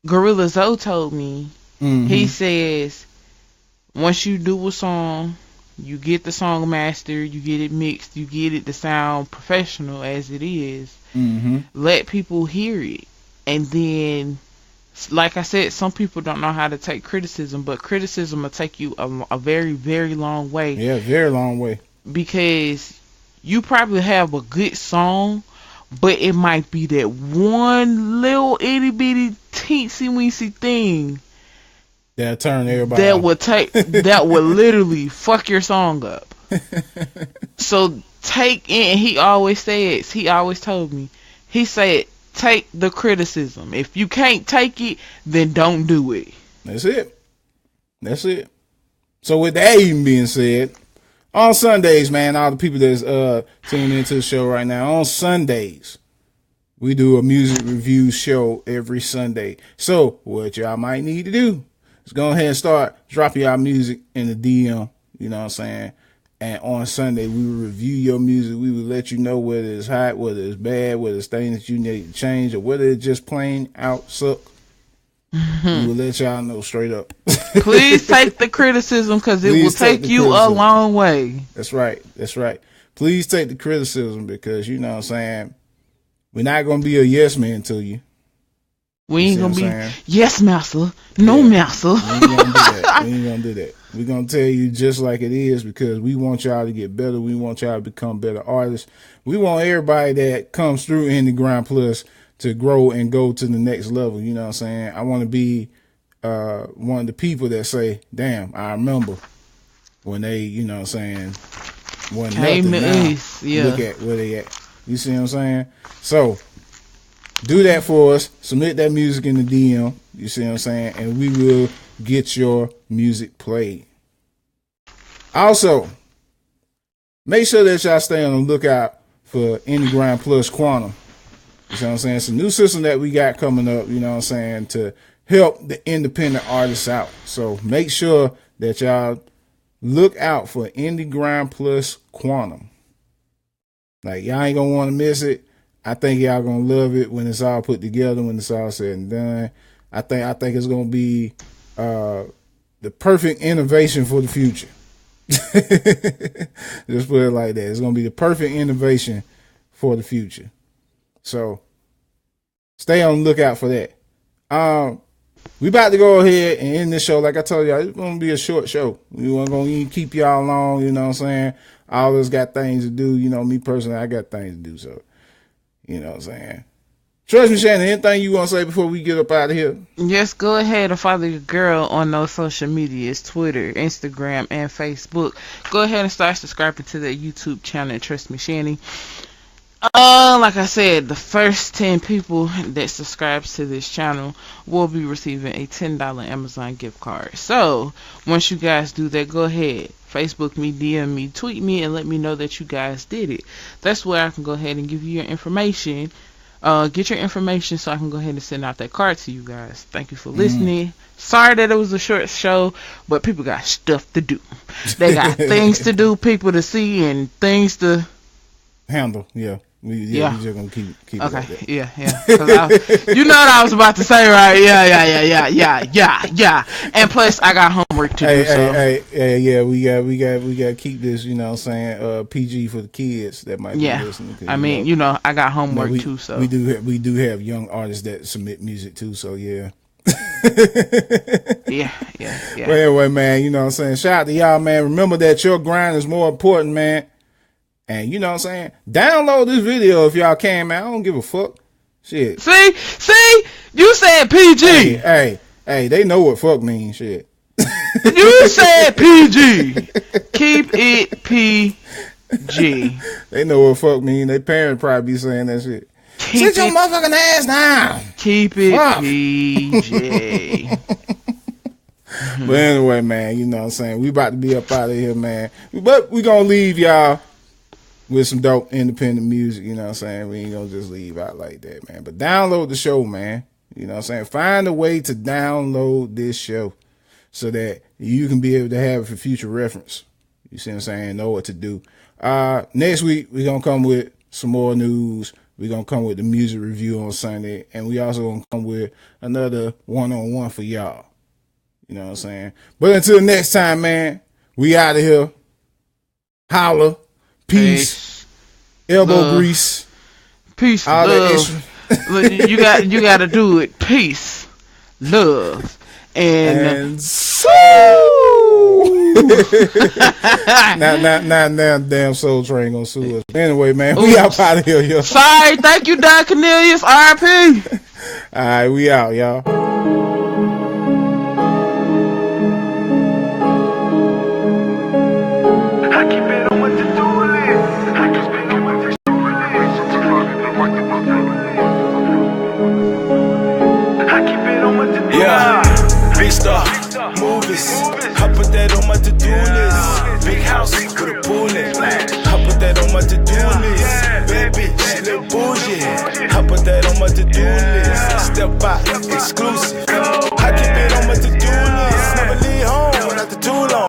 Gorilla Zoe told me. Mm-hmm. He says once you do a song, you get the song mastered, you get it mixed, you get it to sound professional as it is. Mm-hmm. Let people hear it. And then, like I said, some people don't know how to take criticism, but criticism will take you a very, very long way. Yeah, very long way. Because you probably have a good song, but it might be that one little itty bitty teensy weensy thing that turn everybody that would literally fuck your song up. So he always told me, he said, take the criticism. If you can't take it, then don't do it. That's it. So with that even being said, on Sundays, man, all the people that's tuning into the show right now, on Sundays, we do a music review show every Sunday. So what y'all might need to do is go ahead and start dropping y'all music in the DM, you know what I'm saying? And on Sunday, we will review your music. We will let you know whether it's hot, whether it's bad, whether it's things that you need to change, or whether it's just plain out suck. Mm-hmm. We will let y'all know straight up. Please take the criticism, because it will take you a long way. That's right. Please take the criticism, because, you know what I'm saying, we're not going to be a yes man to you. We ain't going to be yes master, no master. We ain't going to do that. We're going to tell you just like it is, because we want y'all to get better. We want y'all to become better artists. We want everybody that comes through Indie Grind Plus to grow and go to the next level. You know what I'm saying? I want to be one of the people that say, damn, I remember when they, you know what I'm saying, wasn't nothing now. Yeah. Look at where they at. You see what I'm saying? So do that for us. Submit that music in the DM. You see what I'm saying? And we will get your music played. Also, make sure that y'all stay on the lookout for Indie Grind Plus Quantum. You know what I'm saying? It's a new system that we got coming up, you know what I'm saying, to help the independent artists out. So make sure that y'all look out for Indie Grind Plus Quantum. Like, y'all ain't gonna want to miss it. I think y'all gonna love it when it's all put together, when it's all said and done. I think it's gonna be the perfect innovation for the future. Just put it like that. It's gonna be the perfect innovation for the future. So stay on the lookout for that. We about to go ahead and end this show. Like I told y'all, it's going to be a short show. We weren't going to even keep y'all long, you know what I'm saying? All of us got things to do. You know, me personally, I got things to do. So, you know what I'm saying? Trustmechanny, anything you want to say before we get up out of here? Yes, go ahead and follow your girl on those social medias, Twitter, Instagram, and Facebook. Go ahead and start subscribing to the YouTube channel, Trustmechanny. Like I said, the first 10 people that subscribes to this channel will be receiving a $10 Amazon gift card. So, once you guys do that, go ahead, Facebook me, DM me, tweet me, and let me know that you guys did it. That's where I can go ahead and give you your information. Get your information so I can go ahead and send out that card to you guys. Thank you for listening. Sorry that it was a short show, but people got stuff to do. They got things to do, people to see, and things to handle. Yeah. We just gonna keep it like that. Yeah. You know what I was about to say, right? Yeah. And plus, I got homework to do. Hey, we got to keep this. You know what I'm saying? PG for the kids that might be listening. I mean, I got homework too. So we do have young artists that submit music too. So yeah. yeah. But anyway, man, you know what I'm saying? Shout out to y'all, man. Remember that your grind is more important, man. And you know what I'm saying? Download this video if y'all can, man. I don't give a fuck. Shit. See? You said PG. Hey, they know what fuck means, shit. You said PG. Keep it PG. They know what fuck mean. Their parents probably be saying that shit. Sit your motherfucking ass down. Keep it PG. But anyway, man, you know what I'm saying? We about to be up out of here, man. But we gonna leave y'all with some dope independent music, you know what I'm saying? We ain't gonna just leave out like that, man. But download the show, man. You know what I'm saying? Find a way to download this show so that you can be able to have it for future reference. You see what I'm saying? Know what to do. Next week, we're gonna come with some more news. We're gonna come with the music review on Sunday. And we also gonna come with another one-on-one for y'all. You know what I'm saying? But until next time, man, we out of here. Holla. Peace. Elbow love. Grease. Peace. All Love. you got to do it. Peace. Love. And so now damn Soul Train gonna sue us. Anyway, man, we out of here, yo. Sorry, thank you, Don Cornelius. R.I.P. Alright, we out, y'all. Movies, I put that on my to-do list. Big house with a pool in. I put that on my to-do list. Bad bitch, little bougie. I put that on my to-do list. Step out, exclusive. I keep it on my to-do list. Never leave home after too long.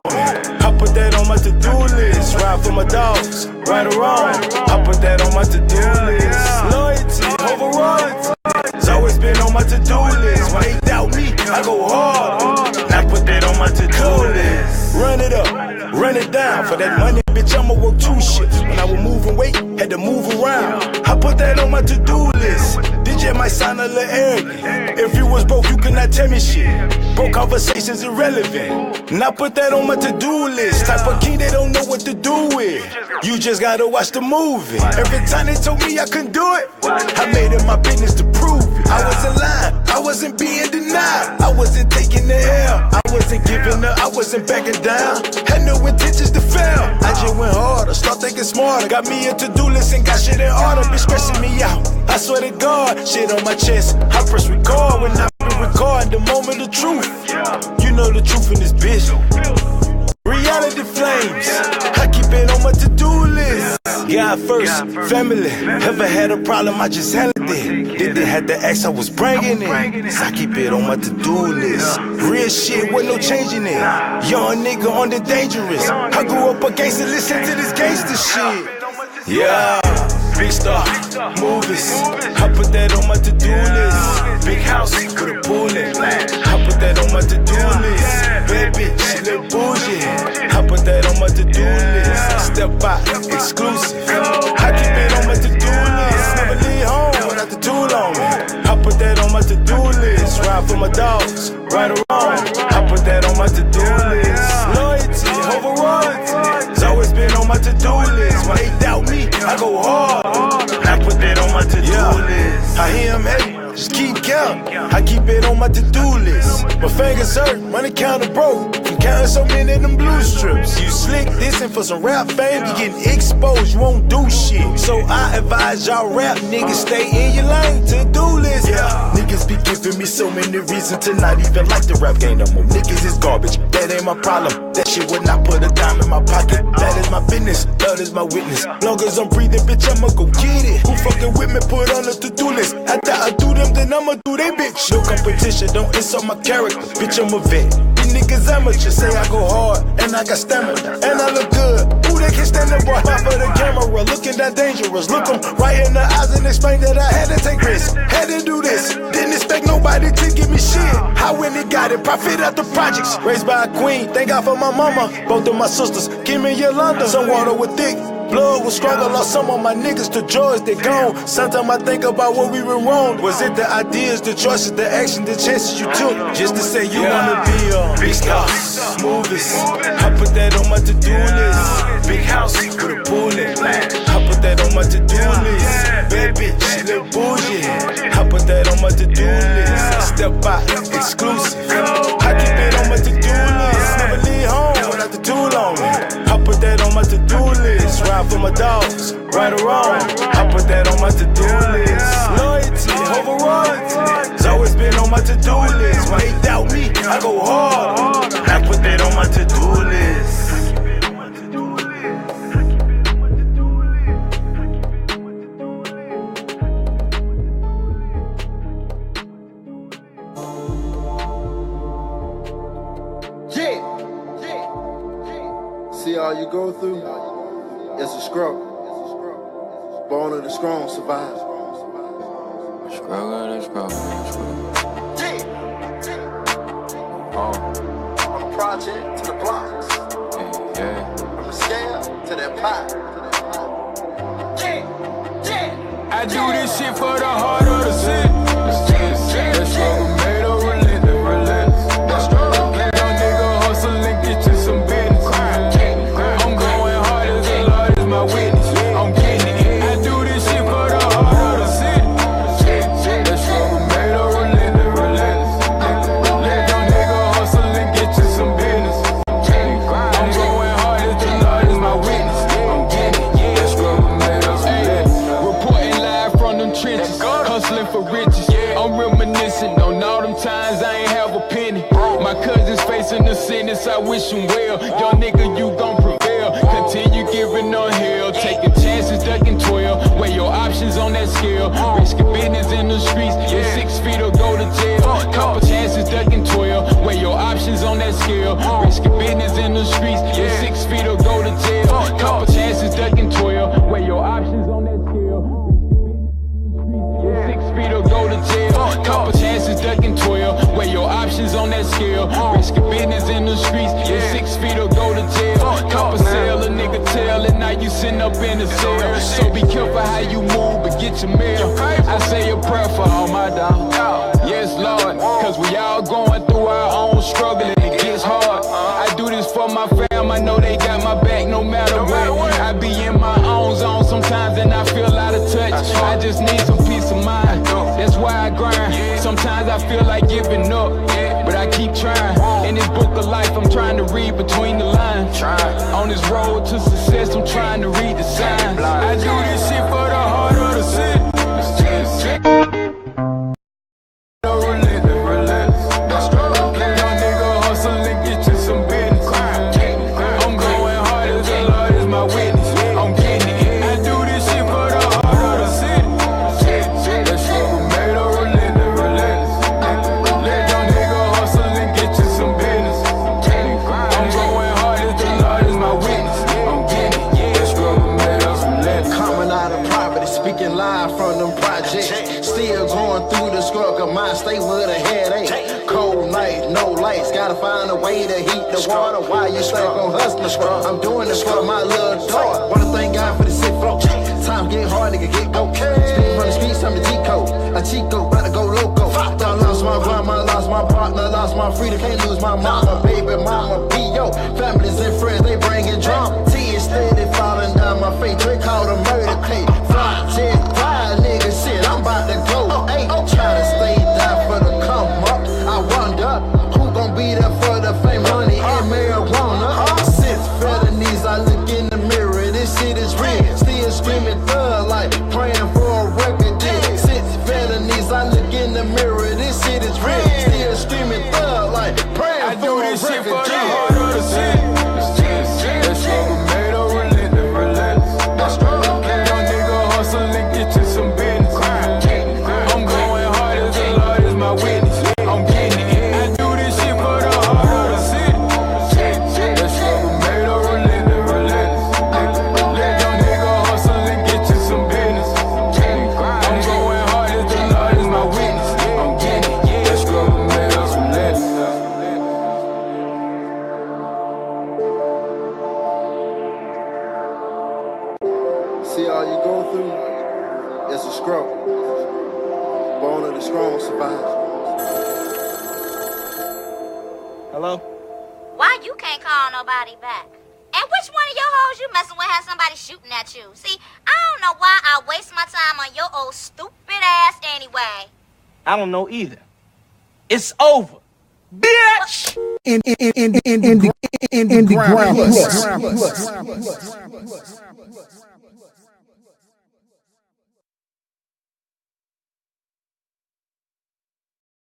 I put that on my to-do list. Ride for my dogs, right or wrong. I put that on my to-do list. Loyalty over royalty. It's always been on my to-do list. When they doubt me, I go hard. I put that on my to-do list. Run it up, run it down. For that money, bitch, I'ma work 2 shifts. When I was moving weight, had to move around. I put that on my to-do list. DJ might sound a little arrogant. If you was broke, you cannot tell me shit. Broke conversations irrelevant. And I put that on my to-do list. Type of king they don't know what to do with. You just gotta watch the movie. Every time they told me I couldn't do it, I made it my business to prove it. I wasn't lying, I wasn't being denied. I wasn't taking the L, I wasn't giving up, I wasn't backing down. Had no intentions to fail. I just went harder, start thinking smarter. Got me a to-do list and got shit in order. Bitch stressing me out, I swear to God. Shit on my chest, I press record when I record the moment of truth. You know the truth in this bitch. Reality flames, I keep it on my to-do list. God first, family. Ever had a problem, I just handled it. Didn't have to ask, I was bringing it. So I keep it on my to-do list. Real shit, with no changing it. Young nigga on the dangerous. I grew up against it, listen to this gangster shit. Yeah, big star, movies. I put that on my to-do list. Big house, with a pool in. I put that on my to-do list. Bad bitch, little bougie. I put that on my to-do list. Step out, exclusive. I keep it on my to-do list. Ride for my dogs, right or wrong. I put that on my to-do list. Loyalty, over royalty. It's always been on my to-do list. When they doubt me, I go hard. I put that on my to-do list. I hear 'em heavy, just keep count. I keep it on my to-do list. My fingers hurt, money counter broke. I'm counting so many of them blue strips. You slick this and for some rap fame, you getting exposed, you won't do shit. So I advise y'all rap niggas stay in your lane, to-do list. Yeah, niggas be giving me so many reasons to not even like the rap game no more. Niggas is garbage, that ain't my problem. That shit would not put a dime in my pocket. That is my business, that is my witness. Long as I'm breathing, bitch, I'ma go get it. Who fucking with me, put on the to-do list. After I do them, then I'ma do they bitch. No competition, don't insult my character. Bitch, I'm a vet. These niggas amateur, say I go hard, and I got stamina, and I look good. Who they can stand up right for the camera, looking that dangerous. Look them right in the eyes and explain that I had to take risks. Had to do this, didn't expect nobody to give me shit. I went and got it, profit out the projects. Raised by a queen, thank God for my mama. Both of my sisters, give me Yolanda. Some water with thick, blood was struggle. Lost some of my niggas to drugs, they gone. Sometimes I think about what we went wrong. Was it the ideas, the choices, the action, the chances you took? Just to say you wanna be a big house, movies. I put that on my to-do list. Big house with a pool in. I put that on my to-do list. Bad bitch, she look bougie. I put that on my to-do list. Step out, exclusive. I keep it on my to-do list. Never leave home without the tool on me. I put that on my to-do list. Ride for my dogs, right or wrong. I put that on my to-do list. Loyalty, over royalty. It's always been on my to-do list. When they doubt me, I go hard. I put that on my to-do list. See all you go through, it's a struggle. Born of the strong survive. Struggle. From the project to the blocks. Yeah. From the scale to that pot. I do this shit for the heart of the city. That struggle made a relentless. That struggle made a nigga hustle and get you some business. I'm going hard as the Lord is my witness. I'm getting it. I do this shit for the heart of the city. That struggle made a relentless. Let your nigga hustle and get you some business. I'm going hard as the Lord is my witness. I'm getting it. That struggle made us reporting live from them trenches, hustling for riches. I'm reminiscing on all them times I ain't have a penny. My cousin's facing the sentence, I wish him well. Young nigga, you gon' prevail. Continue giving on hell, taking chances, ducking 12. Weigh your options on that scale. Risking business in the streets, you're 6 feet or go to jail. Couple chances, ducking 12. Weigh your options on that scale. Risking business in the streets, you're 6 feet or go to jail. Couple chances, ducking 12. Weigh your options on that scale. 6 feet or go to jail. Couple chances, ducking 12. Weigh your options on that scale. Risking business in the streets. Yeah, 6 feet or go to jail. Couple sell, a nigga tell, and now you sitting up in the cell. So be careful how you move, but get your mail. I say a prayer for all my dogs. Yes, Lord, cause we all going through our own struggle and it gets hard. I do this for my fam, I know they got my back no matter what. I be in my own zone sometimes and I feel out of touch. I just need some peace of mind, that's why I grind. Sometimes I feel like giving up, but I keep trying. In this book of life, I'm trying to read between the lines. On this road to success, I'm trying to read the signs. I do this shit for the heart of the city. Stay with a headache. Cold night, no lights. Gotta find a way to heat the water while you stuck on hustling. I'm doing this for my little dog. Wanna thank God for the sick flow. Time get hard, nigga, get go. Speed from the streets, I'm the G-code. A Chico, about to go loco. Thought I lost my grind, my life. my partner, lost my freedom, can't lose my mama, baby mama, P.O. Families and friends, they bringing drama. Tears steady falling down my face, they call a murder case. 5, 10, 5, nigga, shit, I'm about to go. Hey, try to stay down for the come up. I wonder who gon' be there for the fame, money, and marijuana. 6 felonies, I look in the mirror, this shit is real. Still screaming thug like praying for a record deal. 6 felonies, I look in the mirror, this shit is real. Still screaming thug like praying for a record deal. That struggle made a relentless. That struggle made a nigga hustle and get you some business. I'm going hard as the Lord is my witness. I'm getting it. I do this shit for the heart of the city. That struggle made a relentless. Let young nigga hustle and get you some business. I'm going hard as the Lord is my witness. I'm getting it. That struggle made us relentless. See all you go through, it's a struggle. Born of the strong survive. Hello? Why you can't call nobody back? And which one of your hoes you messing with has somebody shooting at you? See, I don't know why I waste my time on your old stupid ass anyway. I don't know either. It's over. Bitch! In the ground plus.